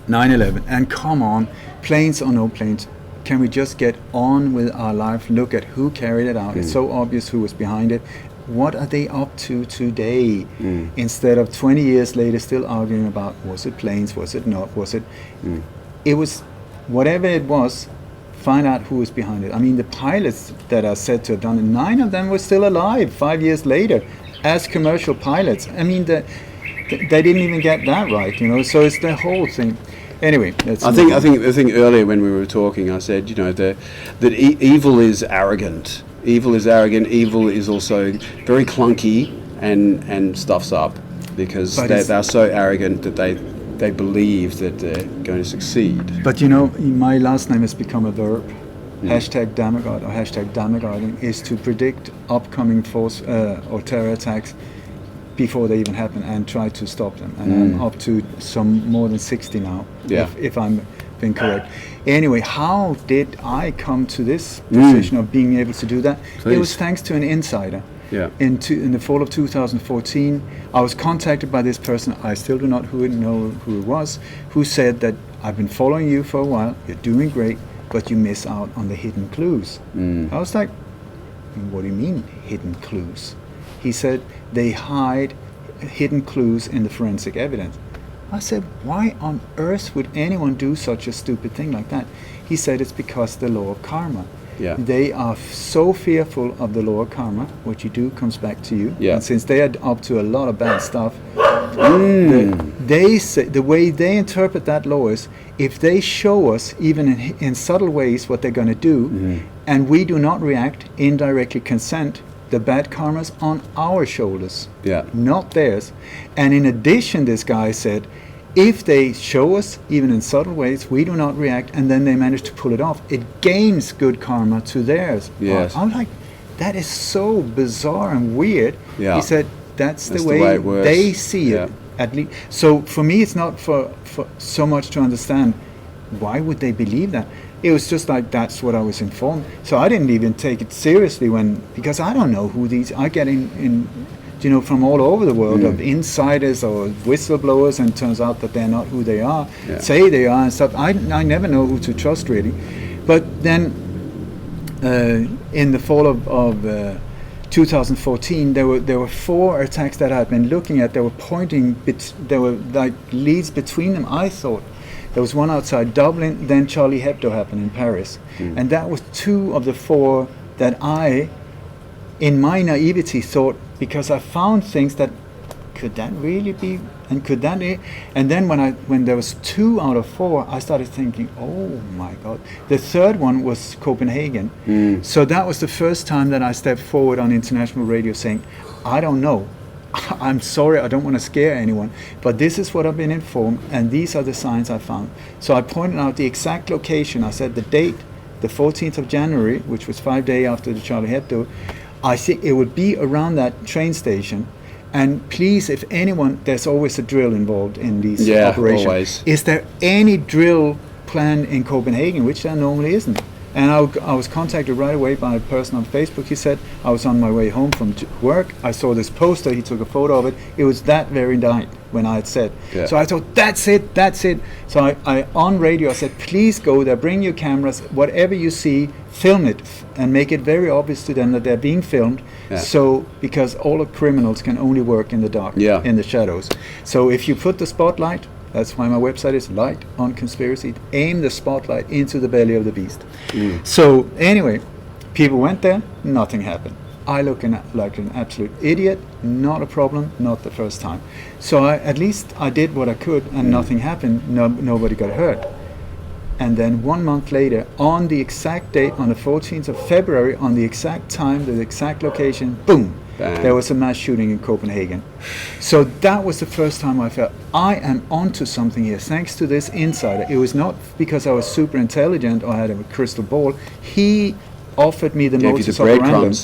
9/11, and come on, planes or no planes, can we just get on with our life? Look at who carried it out. It's so obvious who was behind it. What are they up to today? Instead of 20 years later still arguing about, was it planes, was it not, was it... It was, whatever it was, find out who was behind it. I mean, the pilots that are said to have done it, 9 of them were still alive 5 years later as commercial pilots. I mean, they didn't even get that right, so it's the whole thing. Anyway, I think earlier when we were talking, I said, that evil is arrogant. Evil is arrogant. Evil is also very clunky and stuffs up, because they're so arrogant that they believe that they're going to succeed. But my last name has become a verb. #Dammegard or #Dammegarding is to predict upcoming force or terror attacks before they even happen and try to stop them. And I'm up to some more than 60 now, if I'm being correct. Anyway, how did I come to this position of being able to do that? Please. It was thanks to an insider. In the fall of 2014, I was contacted by this person, I still do not know who it was, who said that I've been following you for a while, you're doing great, but you miss out on the hidden clues. I was like, what do you mean hidden clues? He said they hide hidden clues in the forensic evidence. I said, why on earth would anyone do such a stupid thing like that? He said it's because the law of karma. Yeah. They are so fearful of the law of karma, what you do comes back to you. Yeah. And since they are up to a lot of bad stuff, they say, the way they interpret that law is, if they show us, even in subtle ways, what they're going to do, and we do not react, indirectly consent, the bad karma's on our shoulders, not theirs. And in addition, this guy said, if they show us, even in subtle ways, we do not react, and then they manage to pull it off, it gains good karma to theirs. Yes. I'm like, that is so bizarre and weird. Yeah. He said, that's the way way it works. they see it, at least. So for me, it's not for so much to understand why would they believe that. It was just like, that's what I was informed. So I didn't even take it seriously because I don't know who these, I get in from all over the world of insiders or whistleblowers, and it turns out that they're not who they are, say they are and stuff. I never know who to trust really. But then in the fall of 2014, there were 4 attacks that I'd been looking at. They were pointing, there were like leads between them. I thought there was one outside Dublin, then Charlie Hebdo happened in Paris. And that was 2 of the 4 that I, in my naivety, thought, because I found things that, could that really be, and could that be? And then when there was 2 out of 4, I started thinking, oh my God. The third one was Copenhagen. So that was the first time that I stepped forward on international radio saying, I don't know. I'm sorry, I don't want to scare anyone, but this is what I've been informed, and these are the signs I found. So I pointed out the exact location. I said the date, the 14th of January, which was 5 days after the Charlie Hebdo. I think it would be around that train station. And please, if anyone, there's always a drill involved in these operations. Always. Is there any drill planned in Copenhagen, which there normally isn't? And I was contacted right away by a person on Facebook. He said, I was on my way home from work. I saw this poster. He took a photo of it. It was that very night when I had said. Yeah. So I thought, that's it. So I on radio, I said, please go there, bring your cameras, whatever you see, film it, and make it very obvious to them that they're being filmed. Yeah. So, because all the criminals can only work in the dark, in the shadows. So if you put the spotlight, that's why my website is Light on Conspiracy. Aim the spotlight into the belly of the beast. So anyway, people went there, nothing happened. I look like an absolute idiot, not a problem, not the first time. So at least I did what I could, and nothing happened, nobody got hurt. And then 1 month later, on the exact date, on the 14th of February, on the exact time, the exact location, boom, Bang. There was a mass shooting in Copenhagen. So that was the first time I felt, I am onto something here, thanks to this insider. It was not because I was super intelligent or had a crystal ball. He offered me the modus operandi.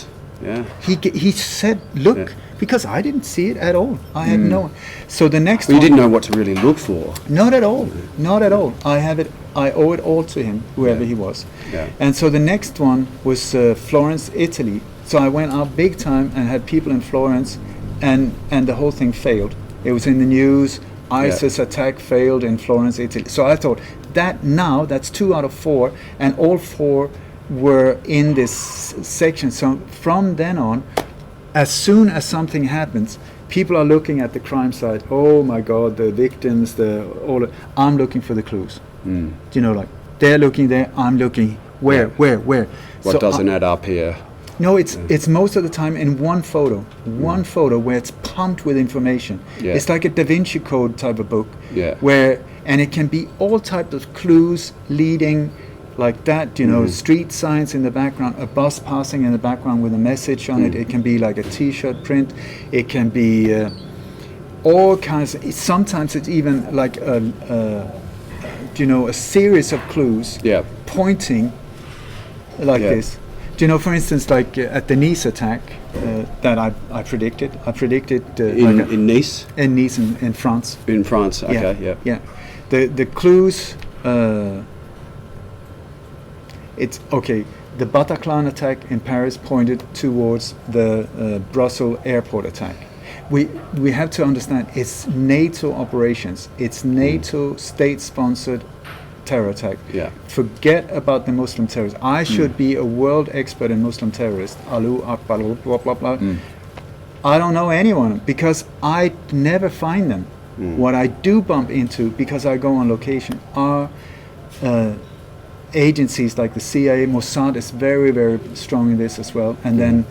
Yeah. He said, look, because I didn't see it at all. I had no. So the next Well, you one, didn't know what to really look for. Not at all. Not at all. I owe it all to him, whoever he was. Yeah. And so the next one was Florence, Italy. So I went out big time and had people in Florence, and the whole thing failed. It was in the news. ISIS attack failed in Florence, Italy. So I thought that's 2 out of 4, and all 4 were in this section. So from then on, as soon as something happens, people are looking at the crime site. Oh my God, the victims, I'm looking for the clues. Like they're looking there, I'm looking where? What so doesn't add up here? No, it's most of the time in one photo where it's pumped with information. Yeah. It's like a Da Vinci Code type of book. Yeah. And it can be all types of clues leading like that, street signs in the background, a bus passing in the background with a message on it. It can be like a T-shirt print. It can be all kinds. Sometimes it's even like a series of clues pointing like this. For instance, like at the Nice attack that I predicted. I predicted in Nice. In Nice, in France. In France, okay, yeah. The clues. It's okay. The Bataclan attack in Paris pointed towards the Brussels airport attack. We have to understand it's NATO operations. It's NATO state-sponsored terror attack. Yeah. Forget about the Muslim terrorists. I should be a world expert in Muslim terrorists. Allahu Akbar, blah, blah, blah. I don't know anyone because I never find them. What I do bump into, because I go on location, are agencies like the CIA. Mossad is very, very strong in this as well. And then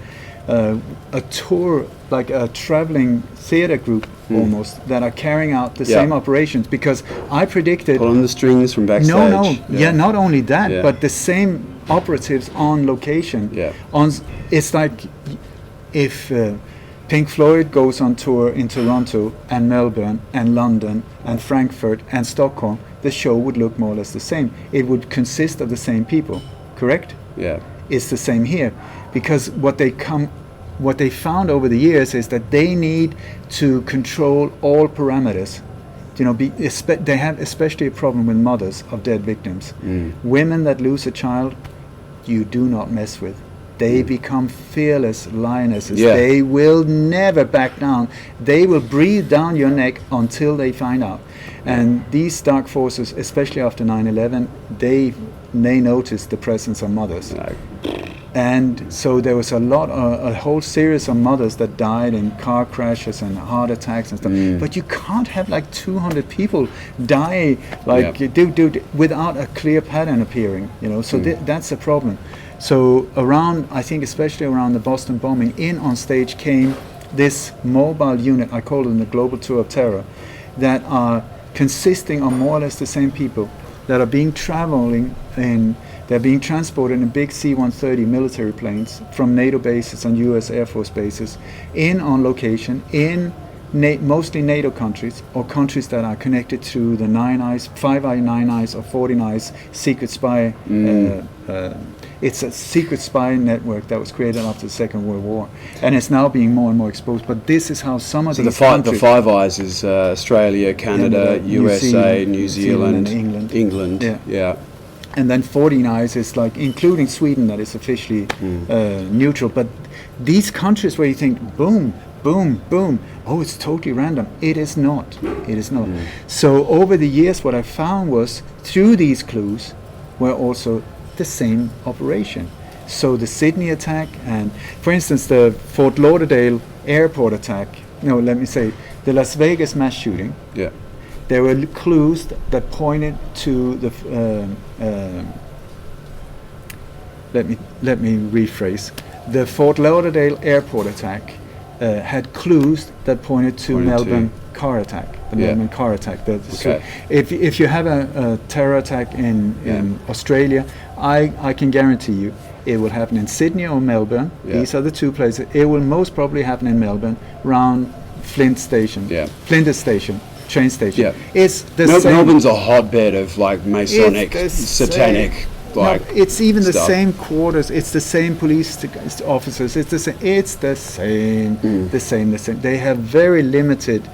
a tour, like a traveling theater group almost, that are carrying out the same operations, because I predicted... Pulling the strings from backstage. Not only that, Yeah. but the same operatives on location. Yeah. It's like if Pink Floyd goes on tour in Toronto and Melbourne and London and Frankfurt and Stockholm, the show would look more or less the same. It would consist of the same people, correct? Yeah. It's the same here, because what they found over the years is that they need to control all parameters. They have especially a problem with mothers of dead victims. Women that lose a child, you do not mess with. They become fearless lionesses. Yeah. They will never back down. They will breathe down your neck until they find out. And these dark forces, especially after 9/11, they noticed the presence of mothers. No. And so there was a whole series of mothers that died in car crashes and heart attacks and stuff. But you can't have like 200 people die without a clear pattern appearing. So that's a problem. So I think especially around the Boston bombing, on stage came this mobile unit, I call them the Global Tour of Terror, that are consisting of more or less the same people that are they're being transported in big C-130 military planes from NATO bases and US Air Force bases on location in mostly NATO countries, or countries that are connected to the Five Eye, Nine Eyes, or 14 Eyes secret spy. It's a secret spy network that was created after the Second World War, and it's now being more and more exposed. But this is how some of these countries... The Five Eyes is Australia, Canada, USA, New Zealand, and England. Yeah. And then 14 Eyes is like including Sweden, that is officially neutral. But these countries where you think, boom, boom, boom, oh, it's totally random. It is not. It is not. So over the years, what I found was, through these clues, were also the same operation. So the Sydney attack, and for instance the Fort Lauderdale airport attack, the Las Vegas mass shooting, there were clues that pointed to the let me rephrase. The Fort Lauderdale airport attack had clues that pointed to Melbourne car attack. Melbourne car attack. So if you have a terror attack in Australia, I can guarantee you it will happen in Sydney or Melbourne. These are the two places. It will most probably happen in Melbourne, around Flinders Station, train station. Yeah. It's the same. Melbourne's a hotbed of like Masonic, satanic. It's even stuff. the same quarters. It's the same police officers. It's the same. The same. They have very limited.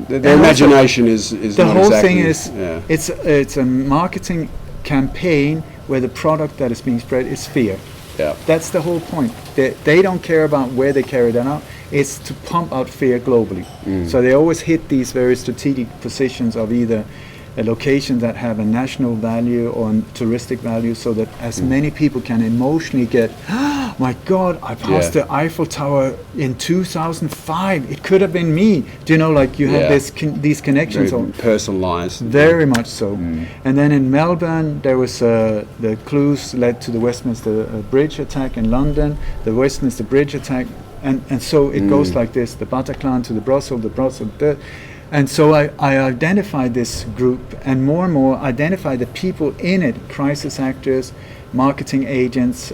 Their imagination is. The not whole exactly, thing is. It's a marketing campaign where the product that is being spread is fear. Yeah. That's the whole point. They don't care about where they carry that out. It's to pump out fear globally. So they always hit these very strategic positions of either a location that have a national value or touristic value, so that as many people can emotionally get, oh my God, I passed the Eiffel Tower in 2005. It could have been me. Do you know, like you have these connections. Very personalized. Very much so. And then in Melbourne, there was the clues led to the Westminster Bridge attack in London, the Westminster Bridge attack, and so it goes like this: the Bataclan to the Brussels, and so I identified this group, and more identified the people in it: crisis actors, marketing agents.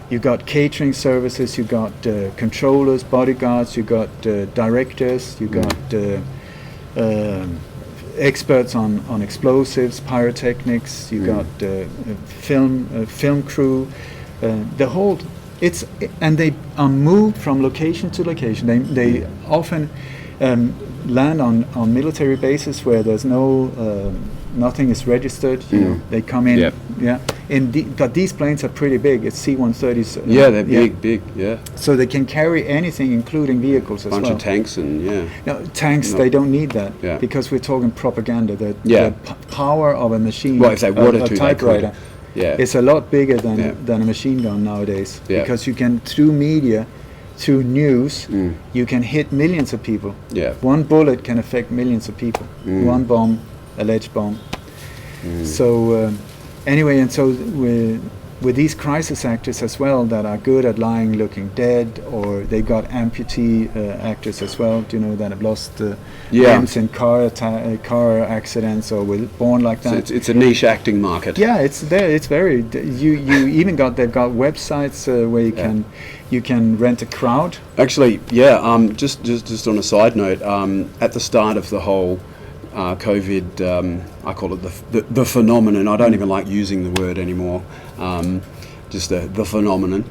You got catering services. You got controllers, bodyguards. You got directors. You got experts on explosives, pyrotechnics. You got film crew. The whole. And they are moved from location to location. They often land on military bases where there's nothing is registered. They come in. But these planes are pretty big. It's C-130s. Yeah, they're big, yeah. So they can carry anything, including vehicles as well. Bunch of tanks and, No, tanks, they don't need that, because we're talking propaganda. The power of a machine, well, if they wanted a to, typewriter, it's a lot bigger than a machine gun nowadays, because you can, through media, through news, you can hit millions of people. One bullet can affect millions of people. One bomb, alleged bomb. So anyway, and so with these crisis actors as well that are good at lying, looking dead, or they've got amputee actors as well, that have lost limbs in car accidents or were born like that. So it's a niche acting market. Yeah, it's there. It's very. You even they've got websites where you can rent a crowd. Actually, just on a side note, at the start of the whole COVID, I call it the phenomenon. I don't even like using the word anymore. Just the phenomenon.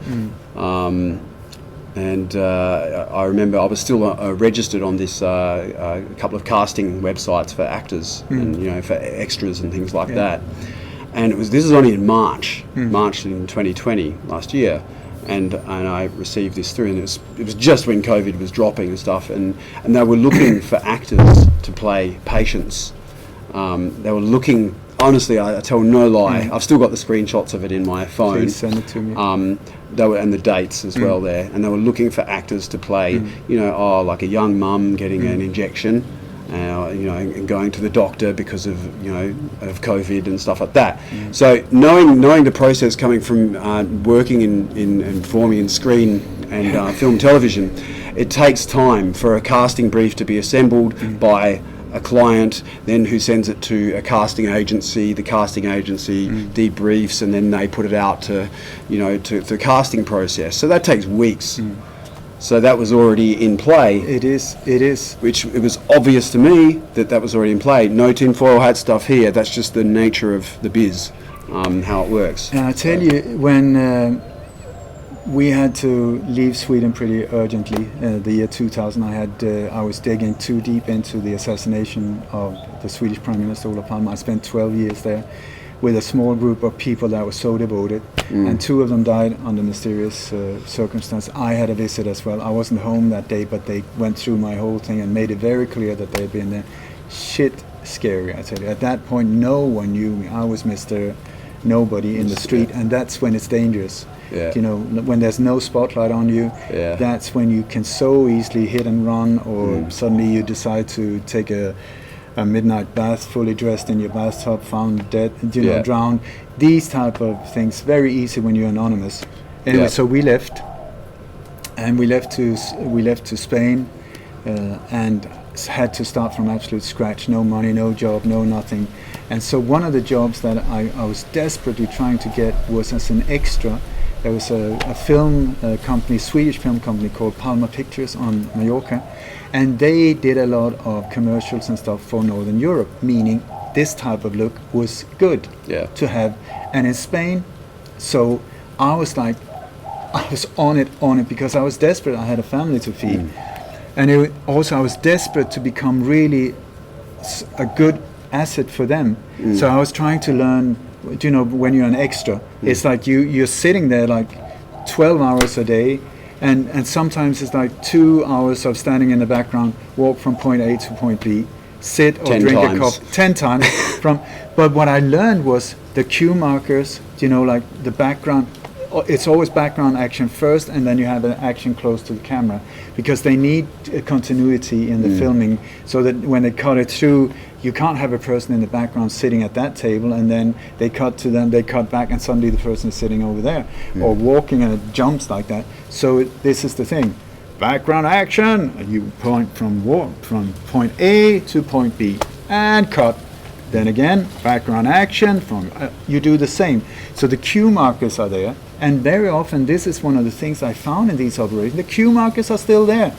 And I remember I was still registered on this couple of casting websites for actors and for extras and things like that. And this is only in March in 2020 last year. And I received this through, and it was just when COVID was dropping and stuff, and they were looking for actors to play patients. They were looking, honestly, I tell no lie, I've still got the screenshots of it in my phone. Please send it to me. And the dates as well there, and they were looking for actors to play, like a young mum getting an injection, and going to the doctor because of of COVID and stuff like that. So knowing the process coming from working in performing in screen and film television, it takes time for a casting brief to be assembled by a client, then who sends it to a casting agency. The casting agency debriefs, and then they put it out to to the casting process. So that takes weeks. So that was already in play. It is. Which it was obvious to me that was already in play. No tinfoil hat stuff here. That's just the nature of the biz, how it works. And I tell you, when we had to leave Sweden pretty urgently, the year 2000, I was digging too deep into the assassination of the Swedish Prime Minister Olof Palme. I spent 12 years there with a small group of people that were so devoted, and 2 of them died under mysterious circumstances. I had a visit as well. I wasn't home that day, but they went through my whole thing and made it very clear that they had been there. Shit scary, I tell you. At that point, no one knew me. I was Mr. Nobody in the street, and that's when it's dangerous. When there's no spotlight on you, that's when you can so easily hit and run, or suddenly you decide to take a midnight bath, fully dressed in your bathtub, found dead, drowned. These type of things, very easy when you're anonymous. Anyway, so we left, and we left to Spain, and had to start from absolute scratch. No money, no job, no nothing. And so one of the jobs that I was desperately trying to get was as an extra. There was a film company, Swedish film company called Palme Pictures on Mallorca, and they did a lot of commercials and stuff for Northern Europe, meaning this type of look was good to have. And in Spain, so I was on it because I was desperate. I had a family to feed. And I was desperate to become really a good asset for them. So I was trying to learn, when you're an extra, it's like you're sitting there like 12 hours a day, and sometimes it's like 2 hours of standing in the background, walk from point A to point B, sit or drink a cup 10 times. But what I learned was the cue markers, like the background. It's always background action first, and then you have an action close to the camera, because they need continuity in the filming, so that when they cut it through, you can't have a person in the background sitting at that table, and then they cut to them, they cut back, and suddenly the person is sitting over there, or walking, and it jumps like that. So this is the thing. Background action, you point from point A to point B, and cut. Then again, background action, you do the same. So the cue markers are there, and very often this is one of the things I found in these operations. The cue markers are still there,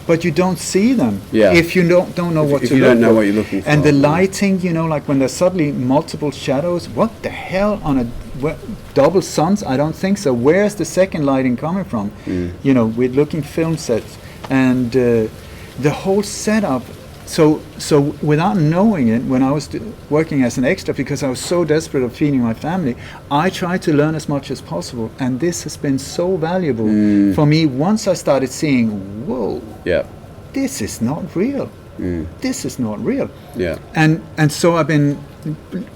but you don't see them if you don't know what to look for. If you don't know what you're looking for. And the lighting, like when there's suddenly multiple shadows, what the hell on a double suns? I don't think so. Where's the second lighting coming from? We're looking film sets, and the whole setup So without knowing it, when I was working as an extra, because I was so desperate of feeding my family, I tried to learn as much as possible, and this has been so valuable for me. Once I started seeing, whoa, this is not real. This is not real. And so I've been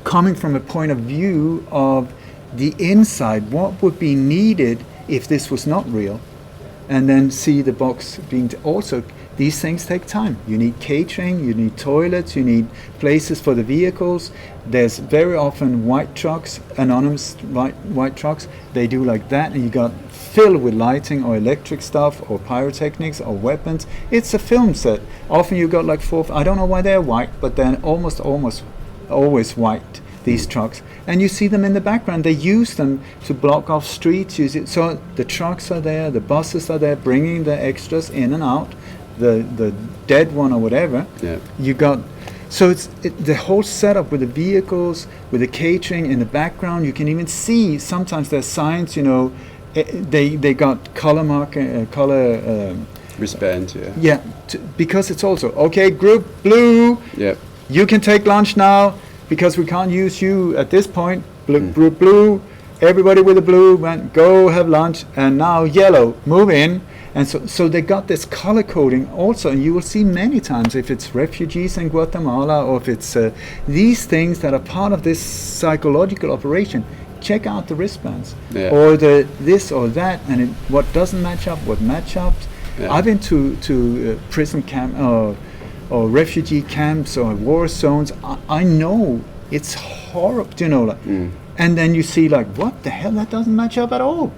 coming from a point of view of the inside, what would be needed if this was not real, and then see the box being also. These things take time. You need catering, you need toilets, you need places for the vehicles. There's very often white trucks, anonymous white trucks. They do like that, and you got filled with lighting or electric stuff or pyrotechnics or weapons. It's a film set. Often you got like 4. I don't know why they're white, but they're almost always white, these trucks. And you see them in the background. They use them to block off streets. So the trucks are there, the buses are there, bringing the extras in and out. The dead one or whatever. You got, so the whole setup with the vehicles, with the catering in the background. You can even see sometimes there's signs, they got color wristbands. Because it's also okay, group blue, you can take lunch now because we can't use you at this point. Group blue, everybody with the blue, go have lunch. And now yellow, move in. And so they got this color coding also, and you will see many times if it's refugees in Guatemala or if it's these things that are part of this psychological operation. Check out the wristbands or the this or that, and what doesn't match up, what match up. I've been to prison camp or refugee camps or war zones. I know it's horrible, and then you see like, what the hell, that doesn't match up at all.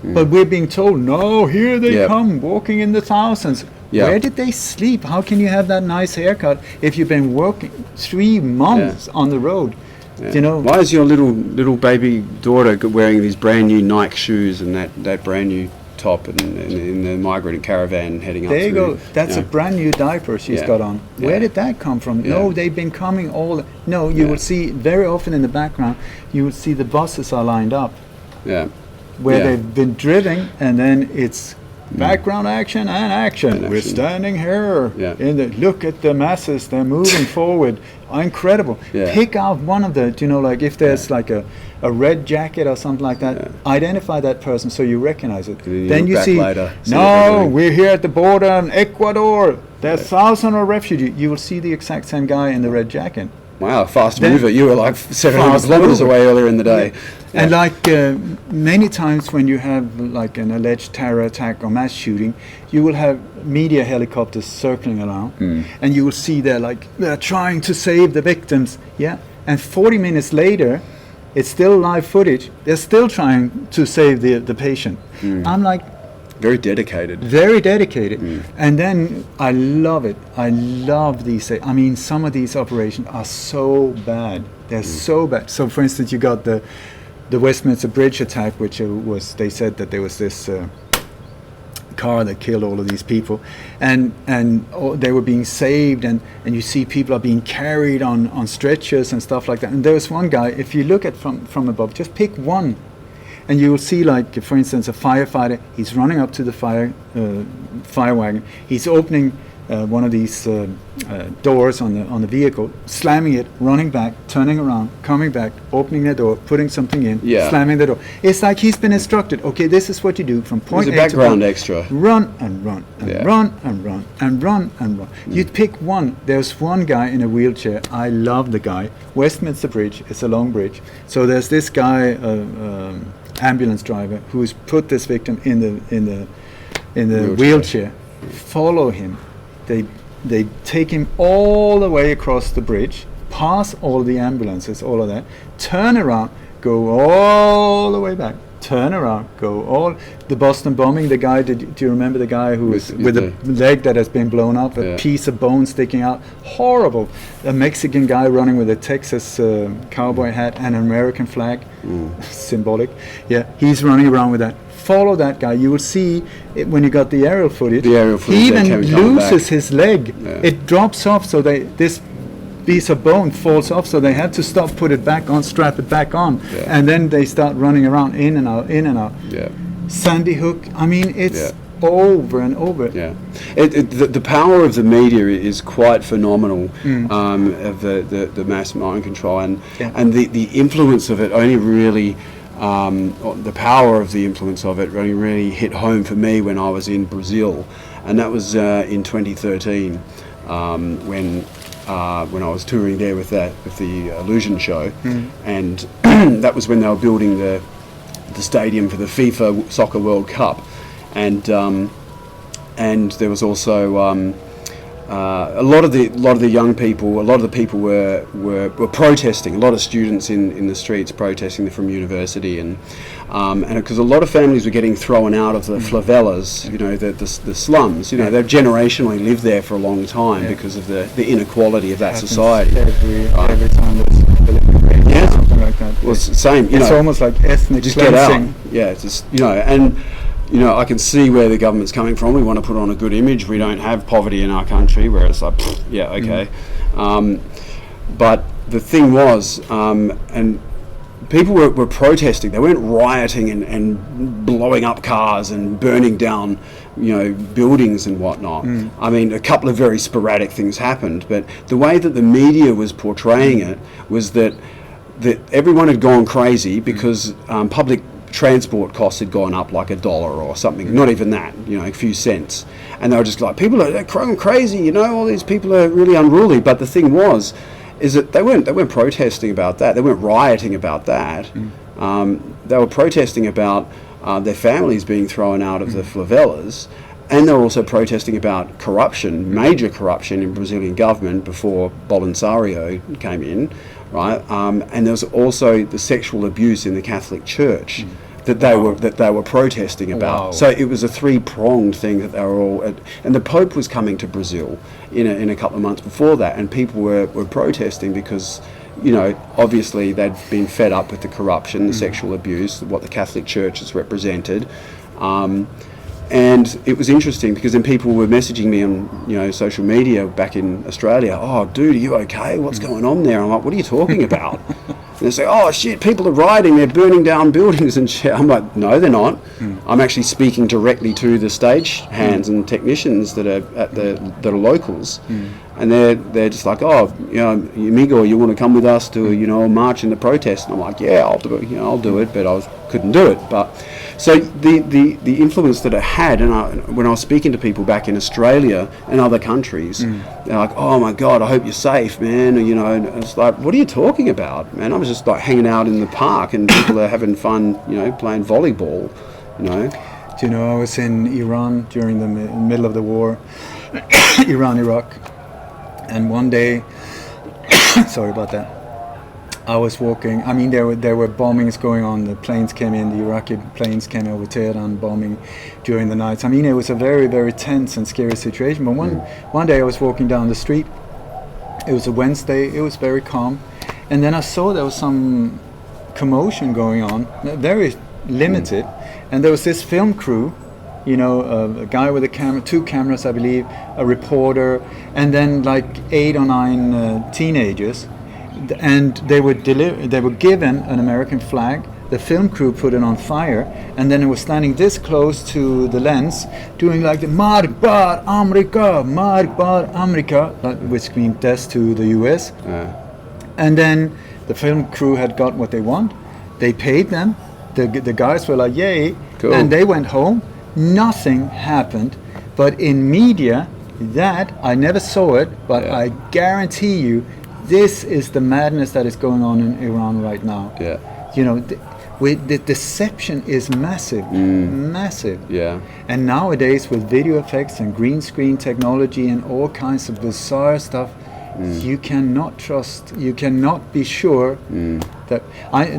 But we're being told, no, here they come, walking in the thousands. Where did they sleep? How can you have that nice haircut if you've been working 3 months on the road? Why is your little baby daughter wearing these brand new Nike shoes and that brand new top and in the migrant caravan heading up there you through, go. That's a brand new diaper she's got on. Where did that come from? No, they've been coming all. No, you will see very often in the background, you will see the buses are lined up. Where they've been driven, and then it's background action and action. We're standing here. Look at the masses, they're moving forward. Incredible. Pick out one of the, like if there's like a red jacket or something like that, identify that person so you recognize it. Then you see, we're here at the border in Ecuador. There's thousands of refugees. You will see the exact same guy in the red jacket. Wow, fast mover. You were like 700 kilometers away earlier in the day. And like many times when you have like an alleged terror attack or mass shooting, you will have media helicopters circling around, and you will see they're trying to save the victims. And 40 minutes later, it's still live footage. They're still trying to save the patient. I'm like, very dedicated. Very dedicated. And then I love it. I love these. I mean, some of these operations are so bad. They're so bad. So, for instance, you got the Westminster Bridge attack, which was, they said that there was this car that killed all of these people, and they were being saved, and you see people are being carried on stretchers and stuff like that. And there was one guy, if you look at from above, just pick one, and you will see, like, for instance, a firefighter. He's running up to the fire wagon. He's opening one of these doors on the vehicle, slamming it, running back, turning around, coming back, opening the door, putting something in, slamming the door. It's like he's been instructed. Okay, this is what you do from point A to background extra. Run and run and run and run and run and run. You'd pick one. There's one guy in a wheelchair. I love the guy. Westminster Bridge. It's a long bridge. So there's this guy, ambulance driver, who's put this victim in the wheelchair. Follow him. They take him all the way across the bridge, pass all the ambulances, all of that, turn around, go all the way back, turn around, go all. The Boston bombing, the guy, do you remember the guy who was with the leg that has been blown up, a piece of bone sticking out? Horrible. A Mexican guy running with a Texas cowboy hat and an American flag, symbolic. He's running around with that. Follow that guy. You will see it when you got the aerial footage. He even loses his leg. It drops off, so this piece of bone falls off, so they had to stop, put it back on, strap it back on, and then they start running around in and out. Sandy Hook. I mean, it's over and over. Yeah, the power of the media is quite phenomenal. Of the mass mind control and the influence of it only really. The power of the influence of it really hit home for me when I was in Brazil, and that was in 2013 when I was touring there with the Illusion show, and that was when they were building the stadium for the FIFA Soccer World Cup, and there was also a lot of the young people, a lot of the people were protesting. A lot of students in the streets protesting from university, and because a lot of families were getting thrown out of the favelas, the slums. They've generationally lived there for a long time because of the inequality of that society. Every time there's something like that. Well, it's the same. It's almost like ethnic just cleansing. Get out. Yeah, it's just, and. I can see where the government's coming from. We want to put on a good image. We don't have poverty in our country, where it's like, yeah, okay. But the thing was, and people were protesting. They weren't rioting and blowing up cars and burning down, buildings and whatnot. I mean, a couple of very sporadic things happened, but the way that the media was portraying it was that everyone had gone crazy because public transport costs had gone up like $1 or something, not even that, a few cents, and they were just like, people are going crazy, all these people are really unruly. But the thing is that they weren't protesting about that, they weren't rioting about that. They were protesting about their families being thrown out of the favelas, and they were also protesting about corruption, major corruption in Brazilian government before Bolsonaro came in, right? And there was also the sexual abuse in the Catholic Church that they were protesting about. Wow. So it was a three-pronged thing that they were all, and the Pope was coming to Brazil in a couple of months before that, and people were protesting because, obviously they'd been fed up with the corruption, the sexual abuse, what the Catholic Church has represented. And it was interesting because then people were messaging me on social media back in Australia. Oh, dude, are you okay? What's going on there? I'm like, what are you talking about? And they say, oh shit, people are rioting, they're burning down buildings and shit. I'm like, no, they're not. I'm actually speaking directly to the stage hands and technicians that are that are locals, and they're just like, oh, amigo, you want to come with us to a march in the protest? And I'm like, yeah, I'll do it. I'll do it, but couldn't do it. But so the influence that it had, and when I was speaking to people back in Australia and other countries, they're like, oh my God, I hope you're safe, man. And it's like, what are you talking about, man? I was just like hanging out in the park and people are having fun, playing volleyball, Do you know, I was in Iran during the middle of the war, Iran-Iraq, and one day, sorry about that, I was walking. I mean, there were bombings going on. The planes came in. The Iraqi planes came over Tehran, bombing during the nights. I mean, it was a very, very tense and scary situation. But one day I was walking down the street. It was a Wednesday. It was very calm, and then I saw there was some commotion going on, very limited, and there was this film crew. A guy with a camera, 2 cameras, I believe, a reporter, and then like 8 or 9 teenagers. And they were given an American flag. The film crew put it on fire, and then it was standing this close to the lens, doing like the Mark Bar America, which means death to the US. And then the film crew had got what they want. They paid them. The guys were like, yay, cool. And they went home. Nothing happened. But in media, that I never saw it, but I guarantee you, this is the madness that is going on in Iran right now. Yeah. The deception is massive, massive. Yeah. And nowadays with video effects and green screen technology and all kinds of bizarre stuff, you cannot trust, you cannot be sure that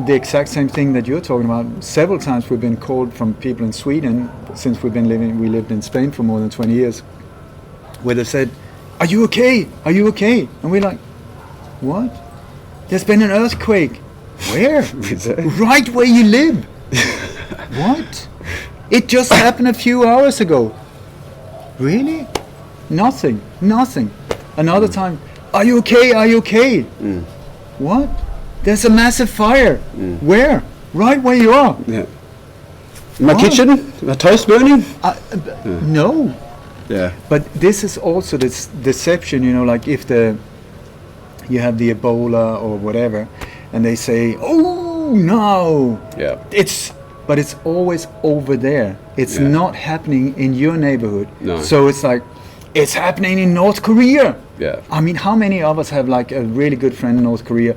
the exact same thing that you're talking about. Several times we've been called from people in Sweden, since we lived in Spain for more than 20 years, where they said, are you okay? Are you okay? And we're like, what? There's been an earthquake. Where? Right where you live. What? It just happened a few hours ago. Really? Nothing. Another time, are you okay? Are you okay? What? There's a massive fire. Where? Right where you are. Yeah. My kitchen, my toast burning. No. Yeah. But this is also this deception, you know, like if you have the Ebola or whatever, and they say, oh no, but it's always over there. It's not happening in your neighborhood. No. So it's like, it's happening in North Korea. Yeah. I mean, how many of us have like a really good friend in North Korea?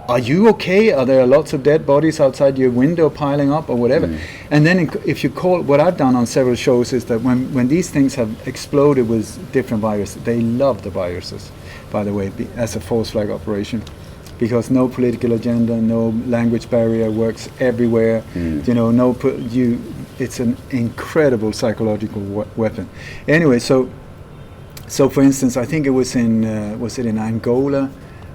Are you okay? Are there lots of dead bodies outside your window piling up or whatever? And then if you call, what I've done on several shows is that when these things have exploded with different viruses, they love the viruses, by the way, as a false flag operation, because no political agenda, no language barrier, works everywhere. You know, it's an incredible psychological weapon. Anyway, so for instance, I think it was in Angola,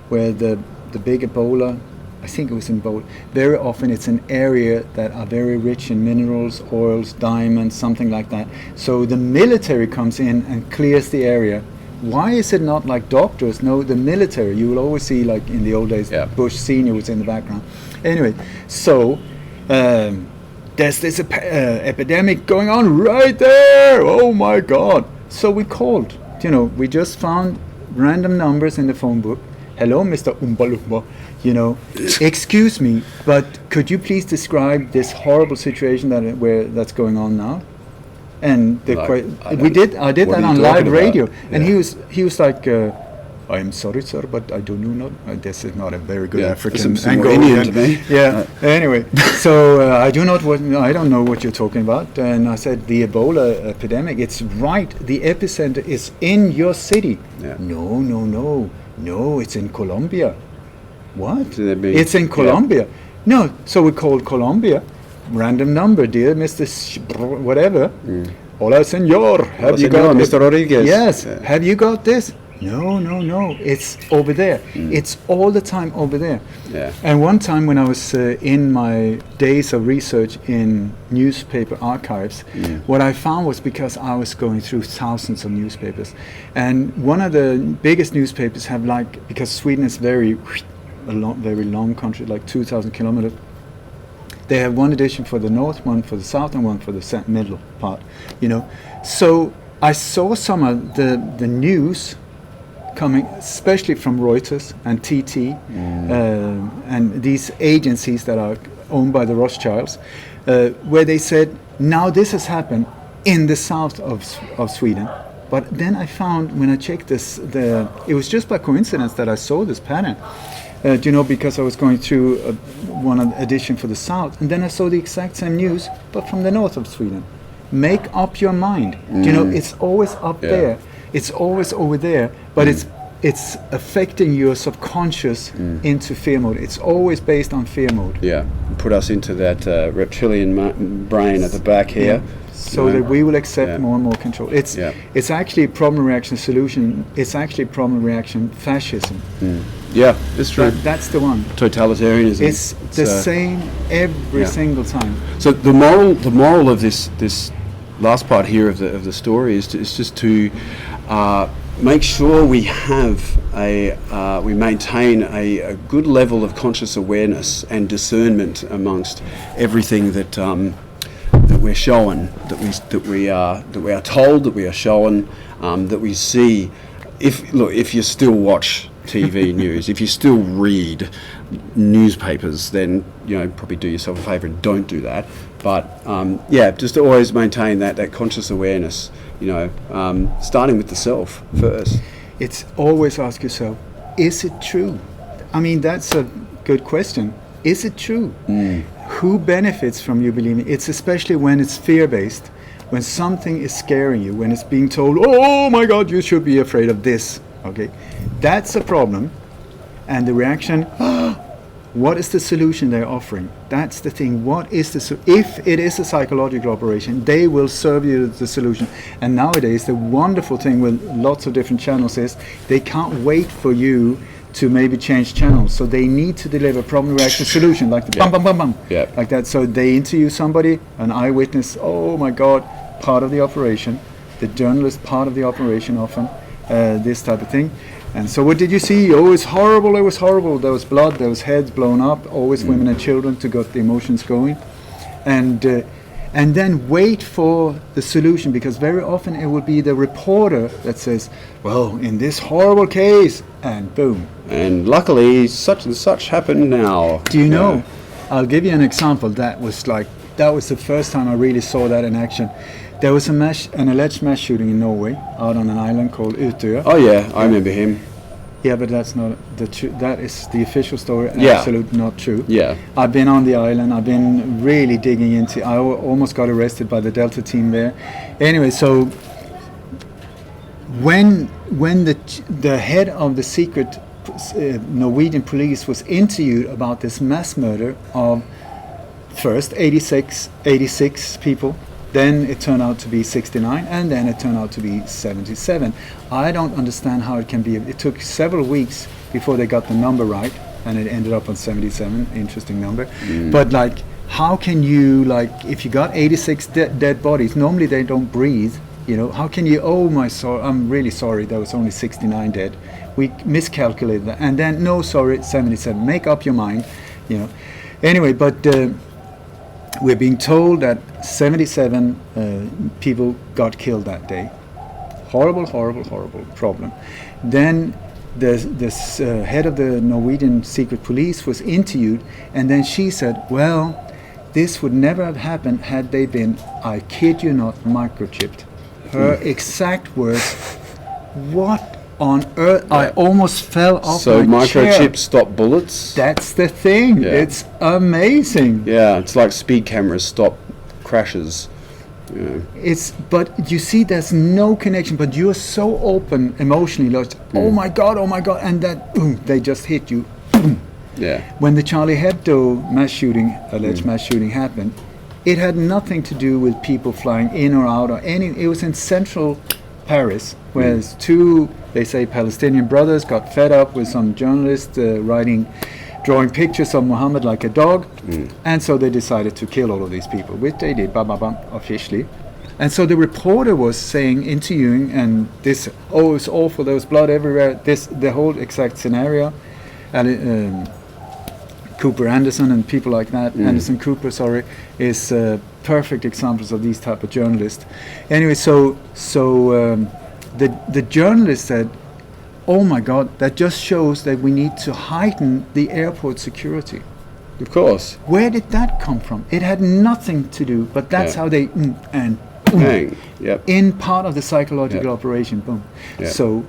where the big Ebola, I think it was in Ebola, very often it's an area that are very rich in minerals, oils, diamonds, something like that. So the military comes in and clears the area. Why is it not like doctors? No, the military. You will always see, like in the old days, Bush Senior was in the background. Anyway, so there's this epidemic going on right there. Oh my God. So we called, you know, we just found random numbers in the phone book. Hello, Mr. Umbalumba, you know, excuse me, but could you please describe this horrible situation that's going on now? And I did that on live radio, and he was like, I'm sorry, sir, but I do not. This is not a very good African Angolian to me. Yeah. Anyway, so I don't know what you're talking about. And I said the Ebola epidemic. It's right. The epicenter is in your city. Yeah. No, it's in Colombia. What? It's in Colombia. No, so we called Colombia. Random number, dear Mr. Whatever. Hola, senor. Have you got Mr. Rodriguez? Yes. Have you got this? No. It's over there. It's all the time over there. Yeah. And one time when I was in my days of research in newspaper archives, what I found was, because I was going through thousands of newspapers, and one of the biggest newspapers have, like, because Sweden is very long country, like 2,000 kilometers. They have one edition for the north, one for the south, and one for the middle part. You know, so I saw some of the news coming, especially from Reuters and TT, and these agencies that are owned by the Rothschilds, where they said, now this has happened in the south of Sweden. But then I found, when I checked this, it was just by coincidence that I saw this pattern, you know, because I was going through one edition for the south, and then I saw the exact same news, but from the north of Sweden. Make up your mind. You know, it's always up there. It's always over there, but it's affecting your subconscious into fear mode. It's always based on fear mode. Yeah, put us into that reptilian brain at the back here. So that we will accept more and more control. It's actually a problem reaction solution. It's actually problem reaction fascism. Yeah, it's true. That's the one. Totalitarianism. It's the same every single time. So the moral of this last part here of the story is just to make sure we have we maintain a good level of conscious awareness and discernment amongst everything that we're shown, that we are told, that we are shown, that we see. If you still watch TV news, if you still read newspapers, then probably do yourself a favour and don't do that. But just to always maintain that conscious awareness. Starting with the self first. It's always ask yourself, is it true? I mean, that's a good question. Is it true? Who benefits from you believing? It's especially when it's fear-based, when something is scaring you, when it's being told, oh my God, you should be afraid of this. Okay, that's a problem. And the reaction, what is the solution they're offering? That's the thing. What is if it is a psychological operation, they will serve you the solution. And nowadays, the wonderful thing with lots of different channels is they can't wait for you to maybe change channels. So they need to deliver problem reaction solution, like the bum, bum, bum, bum, like that. So they interview somebody, an eyewitness, oh my God, part of the operation, the journalist, part of the operation often, this type of thing. And so what did you see? Oh, it's horrible, it was horrible. There was blood, there was heads blown up, always women and children to get the emotions going. And and then wait for the solution, because very often it will be the reporter that says, well, in this horrible case, and boom. And luckily, such and such happened now. Do you know? I'll give you an example. That was the first time I really saw that in action. There was an alleged mass shooting in Norway, out on an island called Utøya. Oh yeah, I remember him. Yeah, but that's not the that is the official story. Yeah. Absolutely not true. Yeah. I've been on the island. I've been really digging into. I almost got arrested by the Delta team there. Anyway, so when the head of the secret Norwegian police was interviewed about this mass murder of first 86 people, then it turned out to be 69, and then it turned out to be 77. I don't understand how it can be. It took several weeks before they got the number right, and it ended up on 77. Interesting number. But like, how can you, like, if you got 86 dead bodies, normally they don't breathe. You know, how can you? Oh my, I'm really sorry. There was only 69 dead. We miscalculated that, and then no, sorry, 77. Make up your mind. You know. Anyway, but. We're being told that 77 people got killed that day. Horrible, horrible, horrible problem. Then the head of the Norwegian secret police was interviewed, and then she said, well, this would never have happened had they been, I kid you not, microchipped. Her exact words, what on earth? Yeah. I almost fell off my chair. So microchips stop bullets? That's the thing. Yeah. It's amazing. Yeah, it's like speed cameras stop crashes. Yeah. But you see, there's no connection. But you're so open emotionally, like, oh my god, and that boom, they just hit you. Boom. Yeah. When the Charlie Hebdo alleged mass shooting happened, it had nothing to do with people flying in or out or any. It was in central Paris, where they say Palestinian brothers got fed up with some journalist drawing pictures of Muhammad like a dog, and so they decided to kill all of these people, which they did, officially. And so the reporter was saying, interviewing, and this, oh, it's awful, there was blood everywhere, the whole exact scenario. Cooper Anderson and people like that, Anderson Cooper, is perfect examples of these type of journalists. Anyway, so the journalist said, oh my God, that just shows that we need to heighten the airport security. Of course. Where did that come from? It had nothing to do, but that's how they in part of the psychological operation, boom. Yep. So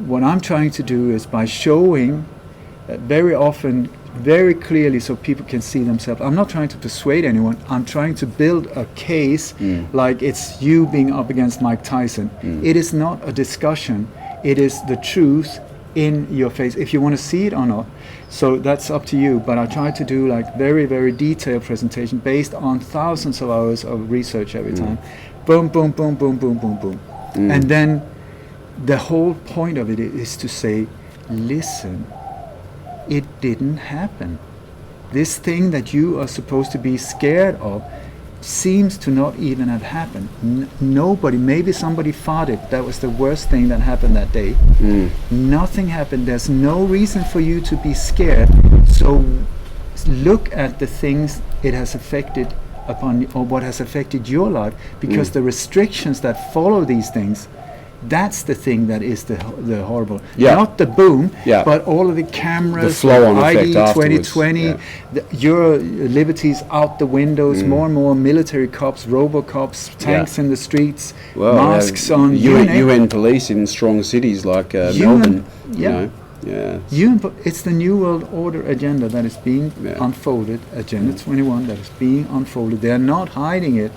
what I'm trying to do is, by showing very often, very clearly, so people can see themselves. I'm not trying to persuade anyone. I'm trying to build a case like it's you being up against Mike Tyson. It is not a discussion. It is the truth in your face, if you want to see it or not. So that's up to you. But I try to do like very, very detailed presentation based on thousands of hours of research every time. Boom, boom, boom, boom, boom, boom, boom. And then the whole point of it is to say, listen, it didn't happen. This thing that you are supposed to be scared of seems to not even have happened. Nobody, maybe somebody farted. That was the worst thing that happened that day. Nothing happened. There's no reason for you to be scared. So look at the things it has affected upon, or what has affected your life, because the restrictions that follow these things, that's the thing that is the horrible. Not the boom, but all of the cameras, the flow-on ID effect 2020, your liberties out the windows, more and more military cops, robo-cops, tanks in the streets, masks on. UN police in strong cities like Melbourne. It's the New World Order agenda that is being unfolded, Agenda 21 that is being unfolded. They're not hiding it.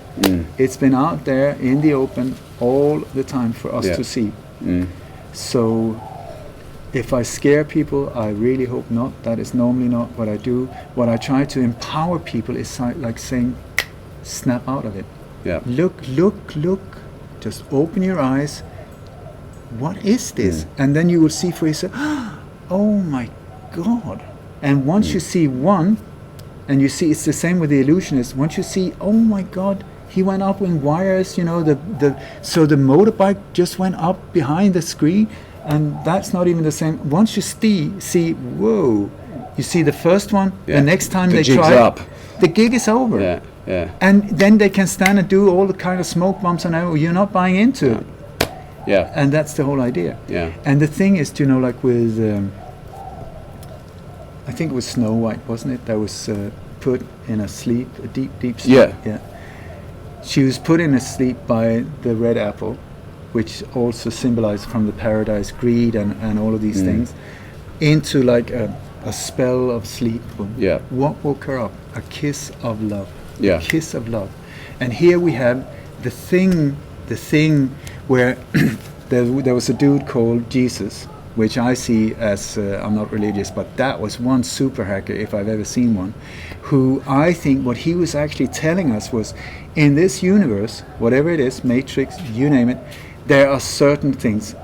It's been out there in the open all the time for us to see. So if I scare people, I really hope not. That is normally not what I do. What I try to empower people is like saying, snap out of it. Look. Just open your eyes. What is this? And then you will see for yourself, oh my God. And once you see one, and you see it's the same with the illusionist, once you see, oh my God, he went up in wires, so the motorbike just went up behind the screen, and that's not even the same. Once you see, whoa, you see the first one, the next time the they jig's try up. the gig is over. Yeah, yeah. And then they can stand and do all the kind of smoke bombs and you're not buying into it. Yeah. And that's the whole idea. Yeah. And the thing is, you know, like with, I think it was Snow White, wasn't it? That was put in a sleep, a deep, deep sleep. Yeah. She was put in a sleep by the red apple, which also symbolized from the paradise greed and all of these things, into like a spell of sleep. Yeah. What woke her up? A kiss of love. Yeah. A kiss of love. And here we have the thing where there was a dude called Jesus, which I see as, I'm not religious, but that was one super hacker, if I've ever seen one, who I think what he was actually telling us was, in this universe, whatever it is, Matrix, you name it, there are certain things,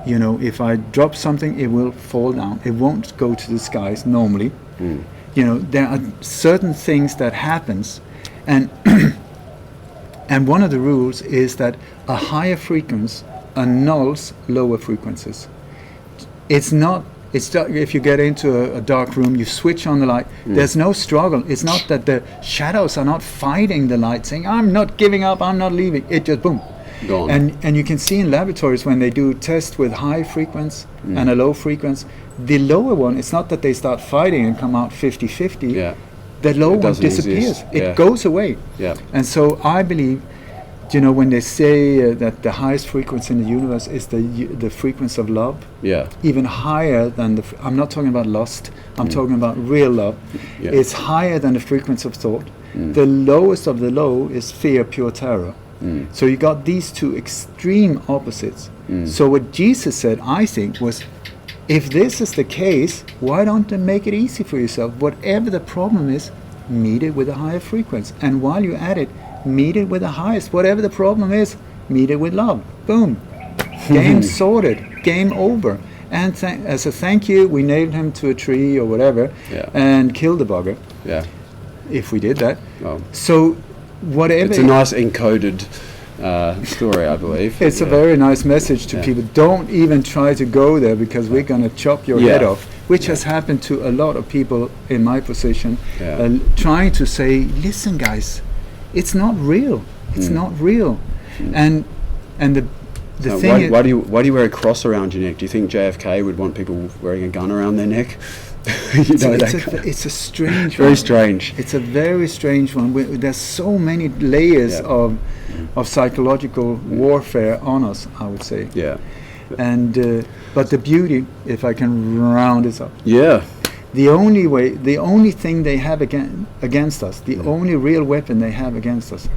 you know, if I drop something, it will fall down. It won't go to the skies normally. You know, there are certain things that happens, and and one of the rules is that a higher frequency annuls lower frequencies. It's not if you get into a dark room, you switch on the light, there's no struggle. It's not that the shadows are not fighting the light, saying, I'm not giving up, I'm not leaving. It just, boom. Gone. And you can see in laboratories when they do tests with high frequency and a low frequency, the lower one, it's not that they start fighting and come out 50-50. Yeah. The lower one doesn't disappears. exist. It goes away. Yeah. And so I believe, you know, when they say that the highest frequency in the universe is the frequency of love, Yeah. even higher than I'm not talking about lust, I'm talking about real love. Yeah. It's higher than the frequency of thought. The lowest of the low is fear, pure terror. So you got these two extreme opposites. So what Jesus said, I think, was, if this is the case, why don't you make it easy for yourself? Whatever the problem is, meet it with a higher frequency. And while you're at it, meet it with the highest. Whatever the problem is, meet it with love. Boom. Game sorted. Game over. And as a thank you, we nailed him to a tree or whatever and killed the bugger. Yeah. If we did that. Well, So whatever. it's a nice encoded story, I believe. It's a very nice message to people. Don't even try to go there, because we're going to chop your head off, which has happened to a lot of people in my position, trying to say, listen guys, it's not real. It's not real. And the So thing why do you wear a cross around your neck? Do you think JFK would want people wearing a gun around their neck? it's a strange very one. strange. It's a very strange one. There's so many layers of psychological warfare on us, I would say. Yeah. And but the beauty, if I can round this up, Yeah. the only thing they have against us, the only real weapon they have against us,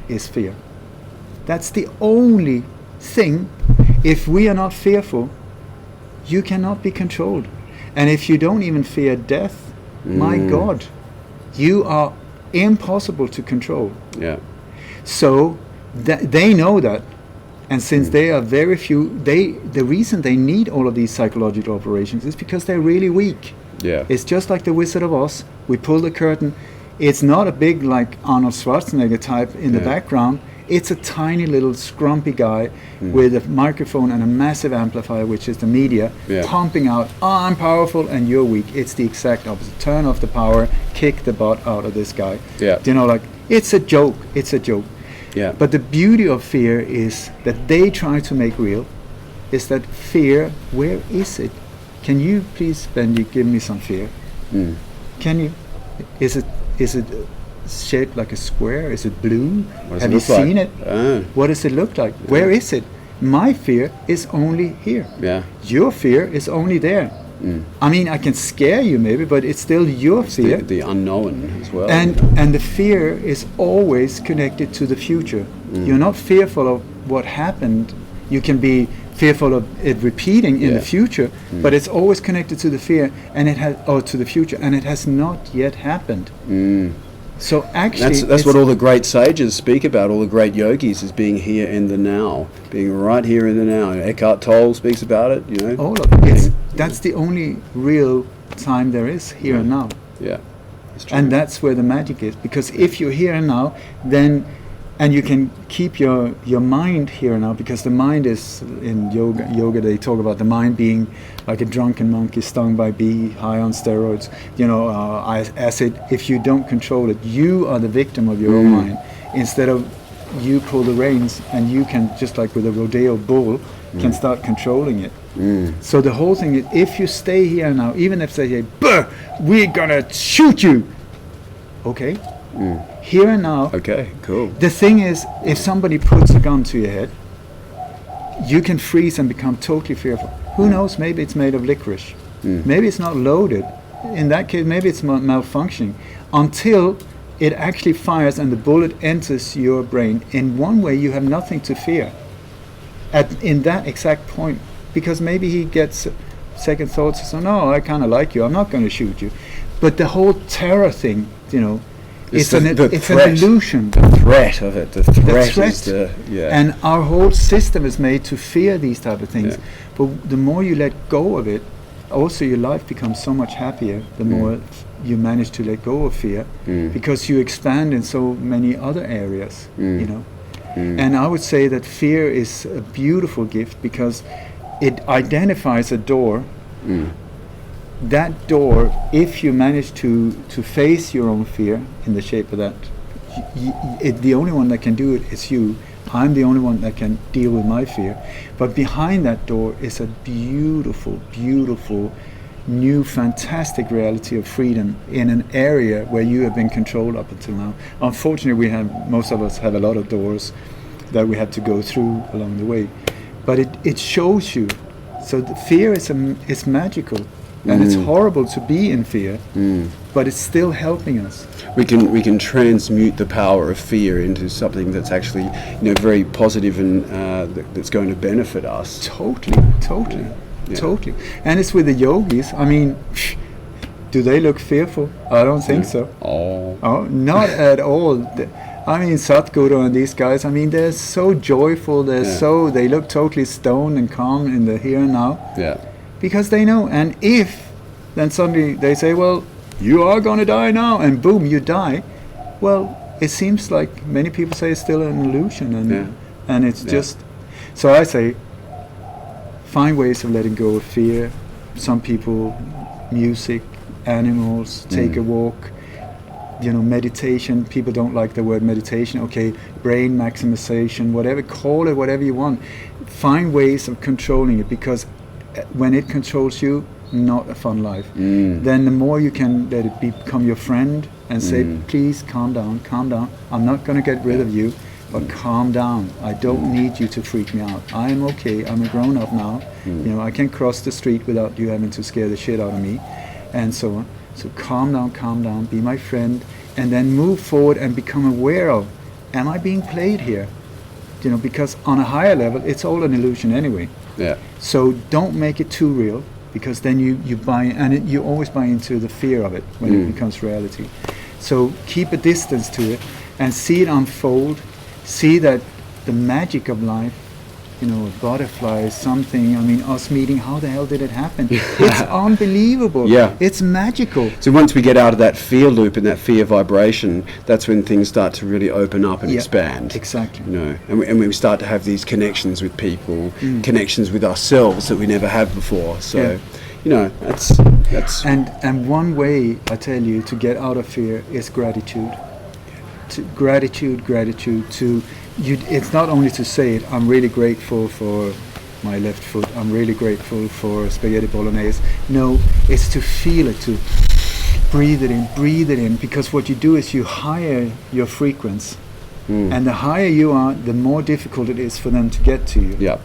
is fear. That's the only thing. If we are not fearful, you cannot be controlled. And if you don't even fear death, my God, you are impossible to control. Yeah. So they know that, and since they are very few, the reason they need all of these psychological operations is because they're really weak. Yeah. It's just like the Wizard of Oz. We pull the curtain. It's not a big like Arnold Schwarzenegger type in the background. It's a tiny little scrumpy guy with a microphone and a massive amplifier, which is the media, pumping out, I'm powerful and you're weak. It's the exact opposite. Turn off the power, kick the butt out of this guy. Yeah. You know, like, it's a joke. It's a joke. Yeah. But the beauty of fear is that they try to make real, is that fear, where is it? Can you please, Benji, give me some fear? Can you? Is it shaped like a square? Is it blue? Have you seen it? What does it look like? Where is it? My fear is only here. Yeah. Your fear is only there. I mean, I can scare you maybe, but it's still your fear. The unknown as well. And the fear is always connected to the future. You're not fearful of what happened. You can be fearful of it repeating in the future, but it's always connected to the fear, and to the future, and it has not yet happened. So actually, that's what all the great sages speak about. All the great yogis is being here in the now, being right here in the now. Eckhart Tolle speaks about it. You know, all of it. That's the only real time there is, here and now. Yeah, and that's where the magic is. Because if you're here and now, then And you can keep your mind here now, because the mind is, in yoga they talk about the mind being like a drunken monkey stung by bee, high on steroids, acid. If you don't control it, you are the victim of your own mind. Instead of you pull the reins, and you can, just like with a rodeo bull, can start controlling it. So the whole thing is, if you stay here now, even if they say, "Brr, we're gonna shoot you," okay, here and now. Okay, cool. The thing is, if somebody puts a gun to your head, you can freeze and become totally fearful. Who knows? Maybe it's made of licorice. Maybe it's not loaded. In that case, maybe it's malfunctioning. Until it actually fires and the bullet enters your brain. In one way, you have nothing to fear in that exact point, because maybe he gets second thoughts. So no, I kind of like you. I'm not going to shoot you. But the whole terror thing, it's an illusion. The threat of it. The threat is the, And our whole system is made to fear these type of things. Yeah. But the more you let go of it, also your life becomes so much happier. The more you manage to let go of fear, because you expand in so many other areas. And I would say that fear is a beautiful gift, because it identifies a door. That door, if you manage to face your own fear in the shape of that, the only one that can do it is you. I'm the only one that can deal with my fear. But behind that door is a beautiful, beautiful, new, fantastic reality of freedom in an area where you have been controlled up until now. Unfortunately, most of us have a lot of doors that we have to go through along the way. But it shows you. So the fear is magical. And it's horrible to be in fear, but it's still helping us. We can transmute the power of fear into something that's actually very positive and that's going to benefit us. Totally. And it's with the yogis. I mean, do they look fearful? I don't think so. Oh, not at all. I mean, Sadhguru and these guys, they're so joyful. They look totally stoned and calm in the here and now. Yeah. Because they know, and if then suddenly they say, well, you are going to die now, and boom, you die. Well, it seems like many people say it's still an illusion, and it's just. So I say, find ways of letting go of fear. Some people, music, animals, take a walk. Meditation. People don't like the word meditation. Okay, brain maximization, whatever, call it whatever you want. Find ways of controlling it, because when it controls you, not a fun life. Then the more you can let it become your friend and say, please calm down. I'm not going to get rid of you, but calm down. I don't need you to freak me out. I am okay. I'm a grown up now. I can cross the street without you having to scare the shit out of me, and so on. So calm down, be my friend, and then move forward and become aware of, am I being played here? Because on a higher level, it's all an illusion anyway. Yeah. So don't make it too real, because then you buy, and you always buy into the fear of it when it becomes reality. So keep a distance to it and see it unfold. See that the magic of life, a butterfly, something. Us meeting, how the hell did it happen? It's unbelievable. Yeah. It's magical. So once we get out of that fear loop and that fear vibration, that's when things start to really open up and expand. Exactly. And we start to have these connections with people, connections with ourselves that we never had before. So, that's. And one way, I tell you, to get out of fear is gratitude. Gratitude to you. It's not only to say it, I'm really grateful for my left foot, I'm really grateful for spaghetti bolognese. No, it's to feel it, to breathe it in, because what you do is you higher your frequency, and the higher you are, the more difficult it is for them to get to you. Yeah.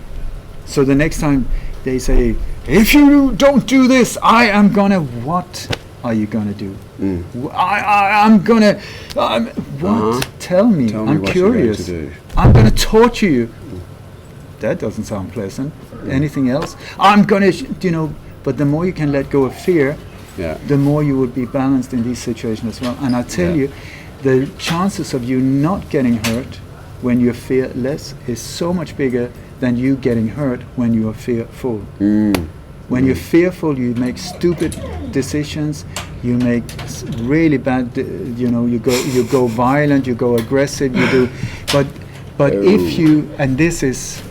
So the next time they say, if you don't do this, I am gonna, what are you gonna do? I'm gonna, what? Tell me, I'm what curious. you're going to do. I'm gonna torture you. That doesn't sound pleasant. Anything else? I'm gonna, but the more you can let go of fear, the more you will be balanced in these situations as well. And I tell you, the chances of you not getting hurt when you're fearless is so much bigger than you getting hurt when you are fearful. When you're fearful, you make stupid decisions, you make really bad, you go violent, you go aggressive, you do, but if you, and this is,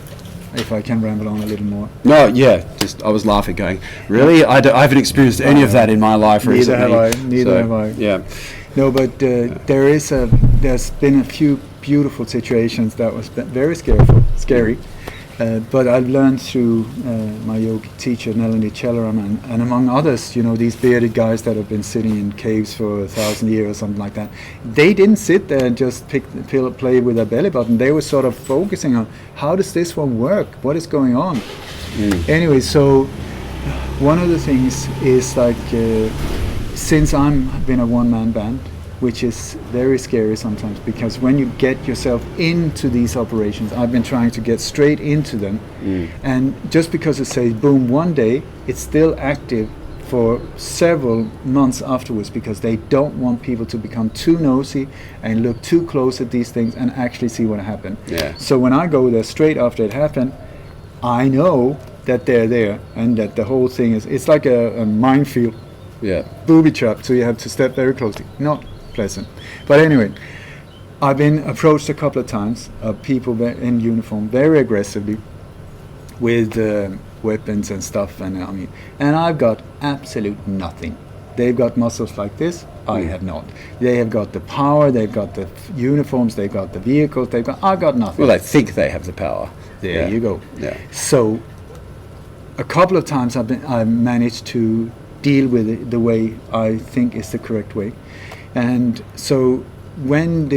if I can ramble on a little more. No, yeah, just I was laughing, going, really? I haven't experienced any of that in my life recently. Neither have I. Yeah. No, but there's been a few beautiful situations that was very scary. But I've learned through my yogi teacher, Nelanie and among others, these bearded guys that have been sitting in caves for 1,000 years or something like that. They didn't sit there and just play with their belly button. They were sort of focusing on, how does this one work? What is going on? Anyway, so one of the things is like, since I've been a one-man band, which is very scary sometimes, because when you get yourself into these operations, I've been trying to get straight into them, and just because it says boom one day, it's still active for several months afterwards, because they don't want people to become too nosy and look too close at these things and actually see what happened. Yeah. So when I go there straight after it happened, I know that they're there and that the whole thing it's like a minefield. Yeah. Booby trap, so you have to step very closely. Not pleasant. But anyway, I've been approached a couple of times of people in uniform very aggressively with weapons and stuff, and I've got absolute nothing. They've got muscles like this, I have not. They have got the power, they've got the uniforms, they've got the vehicles, I've got nothing. Well, they think they have the power. There you go. Yeah. So a couple of times I've managed to deal with it the way I think is the correct way. And so when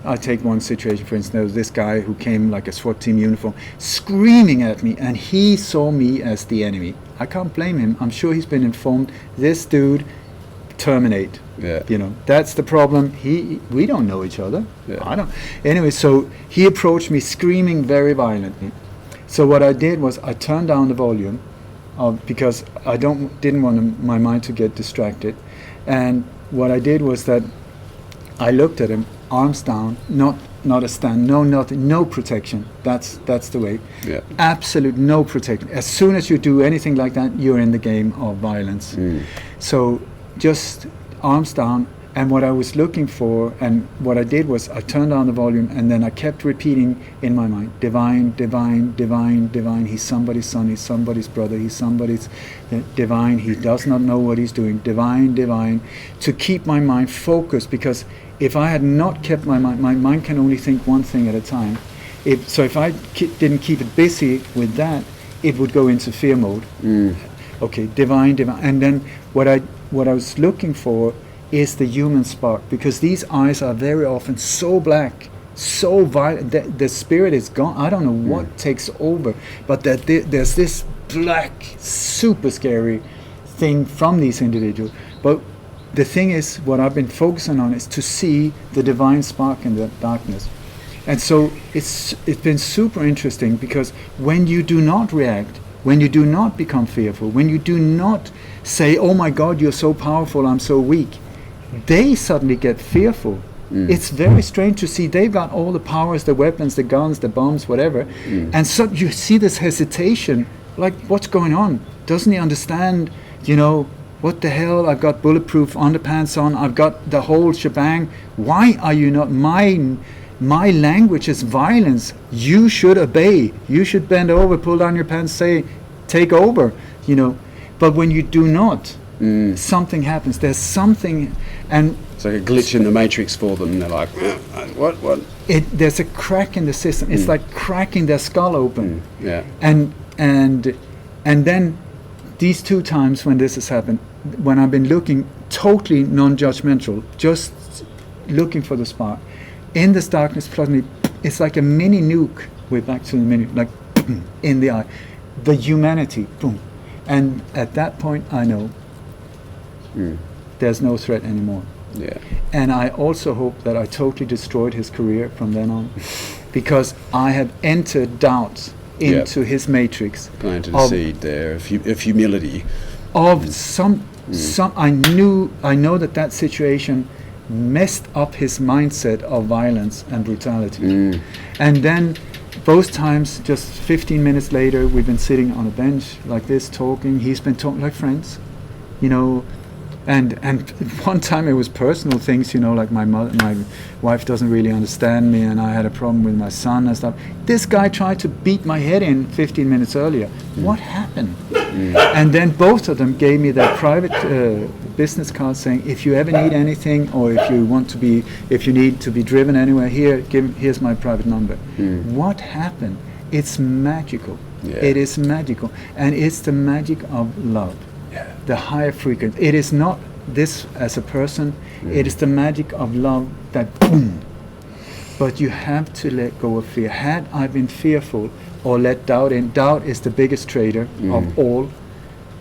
I take one situation, for instance, there was this guy who came like a SWAT team uniform, screaming at me, and he saw me as the enemy. I can't blame him. I'm sure he's been informed, this dude, terminate. Yeah. That's the problem. We don't know each other. Yeah. I don't. Anyway, so he approached me screaming very violently. So what I did was I turned down the volume, because I didn't want my mind to get distracted. And what I did was that I looked at him, arms down, not a stand, no nothing, no protection. That's the way. Yeah. Absolute no protection. As soon as you do anything like that, you're in the game of violence. So just arms down. And what I was looking for, and what I did was I turned down the volume, and then I kept repeating in my mind, divine, divine, divine, divine. He's somebody's son, he's somebody's brother, he's somebody's divine. He does not know what he's doing. Divine, divine. To keep my mind focused, because if I had not kept my mind can only think one thing at a time. If I didn't keep it busy with that, it would go into fear mode. Okay, divine, divine. And then what I was looking for is the human spark, because these eyes are very often so black, so violent, the spirit is gone. I don't know what takes over, but that there's this black, super scary thing from these individuals. But the thing is, what I've been focusing on is to see the divine spark in the darkness. And so it's been super interesting, because when you do not react, when you do not become fearful, when you do not say, oh my God, you're so powerful, I'm so weak, they suddenly get fearful. It's very strange to see they've got all the powers, the weapons, the guns, the bombs, whatever, and so you see this hesitation, like, what's going on? Doesn't he understand, what the hell, I've got bulletproof underpants on, I've got the whole shebang, why are you not, my language is violence, you should obey, you should bend over, pull down your pants, say, take over, but when you do not, something happens. There's something, and it's like a glitch in the matrix for them. They're like, what? There's a crack in the system. It's like cracking their skull open. Yeah. And then these two times when this has happened, when I've been looking totally non-judgmental, just looking for the spark, in this darkness, suddenly, it's like a mini nuke. We're back to the mini, like in the eye, the humanity, boom, and at that point I know. There's no threat anymore. Yeah. And I also hope that I totally destroyed his career from then on, because I have entered doubt into his matrix. Planted a seed there of humility. Of some. I know that situation messed up his mindset of violence and brutality. And then both times, just 15 minutes later, we've been sitting on a bench like this talking. He's been talking like friends, And one time it was personal things, like my wife doesn't really understand me, and I had a problem with my son and stuff. This guy tried to beat my head in 15 minutes earlier. What happened? And then both of them gave me their private business card saying, if you ever need anything, or if you need to be driven anywhere, here's my private number. What happened? It's magical. Yeah. It is magical, and it's the magic of love. Yeah. The higher frequency. It is not this as a person. It is the magic of love that boom. But you have to let go of fear. Had I been fearful or let doubt in, doubt is the biggest traitor of all.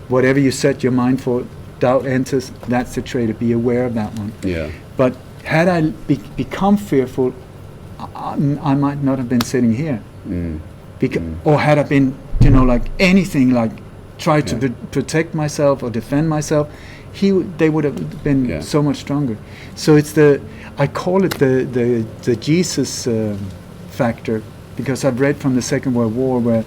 Whatever you set your mind for, doubt enters. That's the traitor. Be aware of that one. Yeah. But had I become fearful, I might not have been sitting here. Or had I been, anything like try to protect myself or defend myself, they would have been so much stronger. So I call it the Jesus factor, because I've read from the Second World War where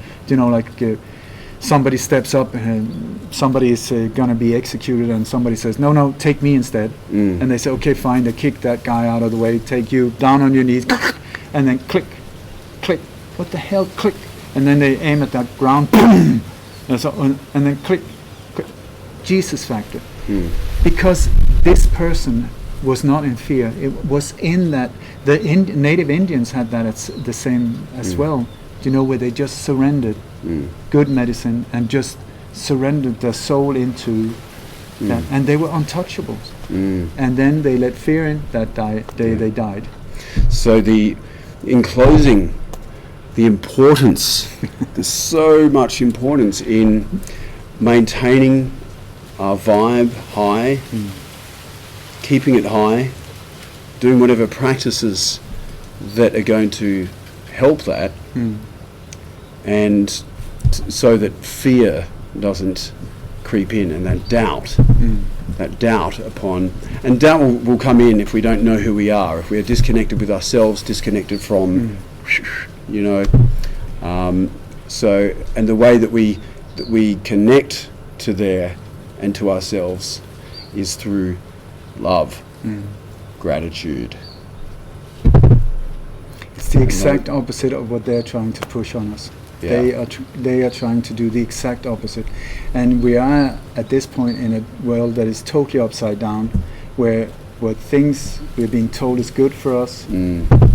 somebody steps up and somebody is going to be executed, and somebody says, no, take me instead. And they say, okay, fine. They kick that guy out of the way, take you down on your knees, and then click. What the hell? Click. And then they aim at that ground, boom, and then click. Jesus factor. Because this person was not in fear. It was in that. The native Indians had that the same as well. Where they just surrendered good medicine and just surrendered their soul into that. And they were untouchables. And then they let fear in, that they died. So in closing, the importance, there's so much importance in maintaining our vibe high, keeping it high, doing whatever practices that are going to help that, and so that fear doesn't creep in, and that doubt upon, and doubt will come in if we don't know who we are, if we are disconnected with ourselves, disconnected from so, and the way that we connect to there and to ourselves is through love, gratitude. It's the exact opposite of what they're trying to push on us. Yeah. They are trying to do the exact opposite, and we are at this point in a world that is totally upside down, where what things we're being told is good for us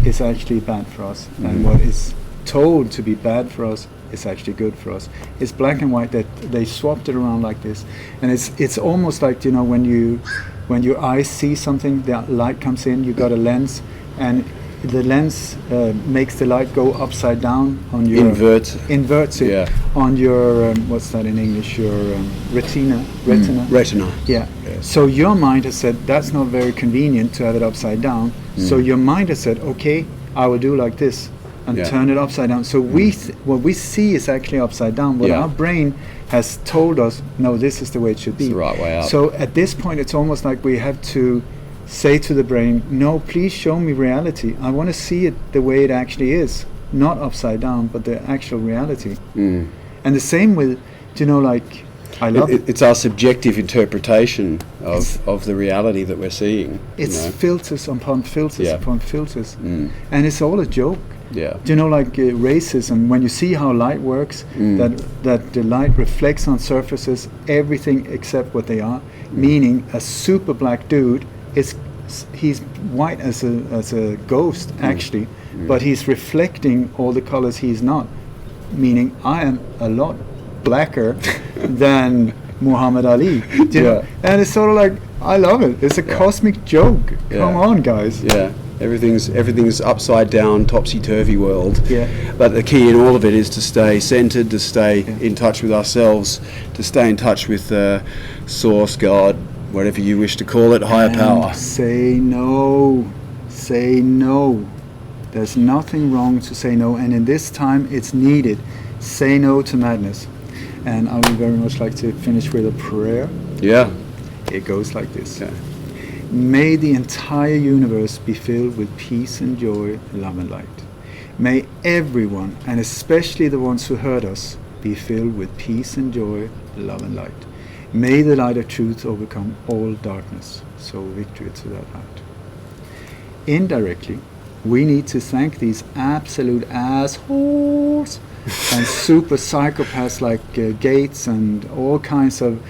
is actually bad for us, and what is told to be bad for us is actually good for us. It's black and white, that they swapped it around like this, and it's almost like when your eyes see something, the light comes in, you got a lens, and the lens makes the light go upside down on your inverts it on your what's that in English, your retina. Yeah. So your mind has said that's not very convenient to have it upside down, so your mind has said, okay, I will do like this and turn it upside down. So what we see is actually upside down. What our brain has told us, no, this is the way it should be. It's the right way up. So at this point, it's almost like we have to say to the brain, no, please show me reality. I want to see it the way it actually is, not upside down, but the actual reality. And the same with, I love it. It's our subjective interpretation of the reality that we're seeing. It's filters upon filters upon filters, and it's all a joke. Yeah. Racism, when you see how light works, that the light reflects on surfaces everything except what they are, meaning a super black dude he's white as a ghost actually, but he's reflecting all the colors he's not, meaning I am a lot blacker than Muhammad Ali. And it's sort of like, I love it. It's a cosmic joke. Come on, guys. Yeah. Everything's upside down, topsy-turvy world. Yeah. But the key in all of it is to stay centered, to stay in touch with ourselves, to stay in touch with Source, God, whatever you wish to call it, higher power. Say no. Say no. There's nothing wrong to say no, and in this time it's needed. Say no to madness. And I would very much like to finish with a prayer. Yeah. It goes like this. Okay. May the entire universe be filled with peace and joy, love and light. May everyone, and especially the ones who hurt us, be filled with peace and joy, love and light. May the light of truth overcome all darkness. So victory to that light. Indirectly, we need to thank these absolute assholes and super psychopaths like Gates and all kinds of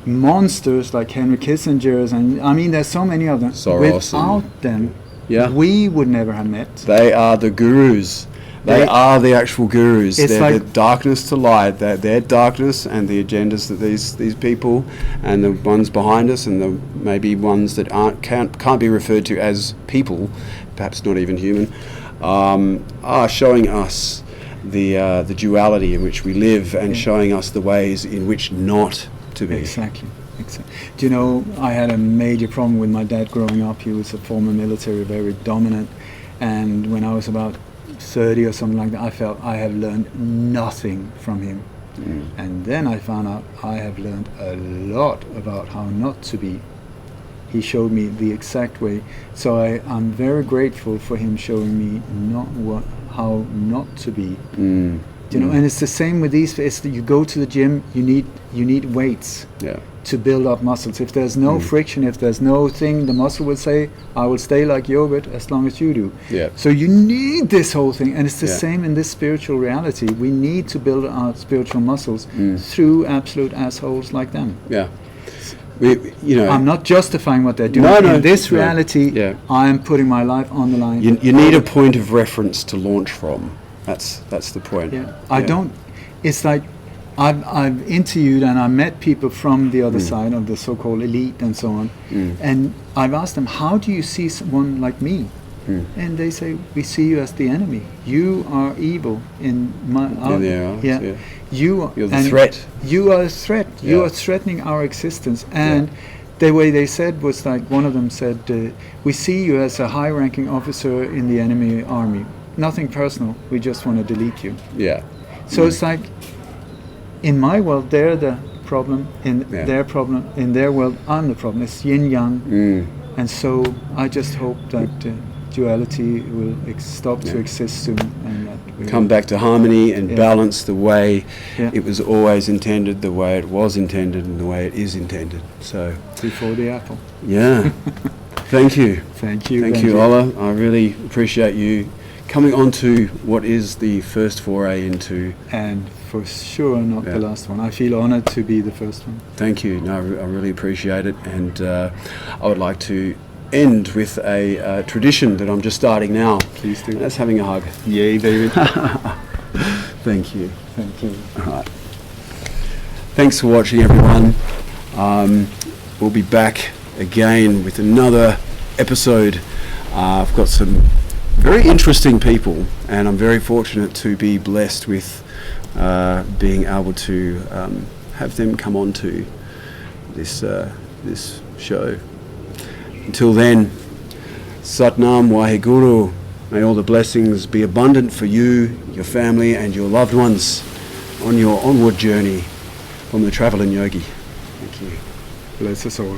monsters like Henry Kissinger's, and I mean there's so many of them. Soros. Without them, Yeah. we would never have met. They are the gurus. They are the actual gurus. It's They're like- the darkness to light. They're their darkness and the agendas that these people and the ones behind us and the maybe ones that can't be referred to as people, perhaps not even human, are showing us the duality in which we live and showing us the ways in which not to be. Exactly. Do you know, I had a major problem with my dad growing up. He was a former military, very dominant, and when I was about 30 or something like that, I felt I have learned nothing from him. And then I found out I have learned a lot about how not to be. He showed me the exact way. So I'm very grateful for him showing me how not to be. You know, and it's the same with these. It's that you go to the gym, you need weights to build up muscles. If there's no friction, if there's no thing, the muscle will say, I will stay like yogurt as long as you do. So you need this whole thing, and it's the same in this spiritual reality. We need to build our spiritual muscles through absolute assholes like them. I'm not justifying what they're doing. In this reality, I am putting my life on the line. You need a point of reference to launch from. That's the point. I don't. It's like I've interviewed and I met people from the other side of the so-called elite and so on, and I've asked them, how do you see someone like me? And they say, we see you as the enemy. You are evil in my eyes. You're the threat. You are a threat. You are threatening our existence. And the way they said was like, one of them said, we see you as a high-ranking officer in the enemy army. Nothing personal. We just want to delete you. So it's like, in my world, they're the problem. In their problem, in their world, I'm the problem. It's yin yang. And so I just hope that duality will stop to exist soon, and that we come back to harmony and balance the way it was always intended, the way it was intended, and the way it is intended. So before the apple. Thank you. Thank you. Thank you, Ola. I really appreciate you coming on to what is the first foray into... And for sure not the last one. I feel honored to be the first one. Thank you. No, I really appreciate it. And I would like to end with a tradition that I'm just starting now. Please do. And that's having a hug. Yay, David. Thank you. Thank you. All right. Thanks for watching, everyone. We'll be back again with another episode. I've got some very interesting people, and I'm very fortunate to be blessed with being able to have them come on to this show. Until then, Satnam Waheguru. May all the blessings be abundant for you, your family, and your loved ones on your onward journey from the Travellin Yogi. Thank you. Bless us all.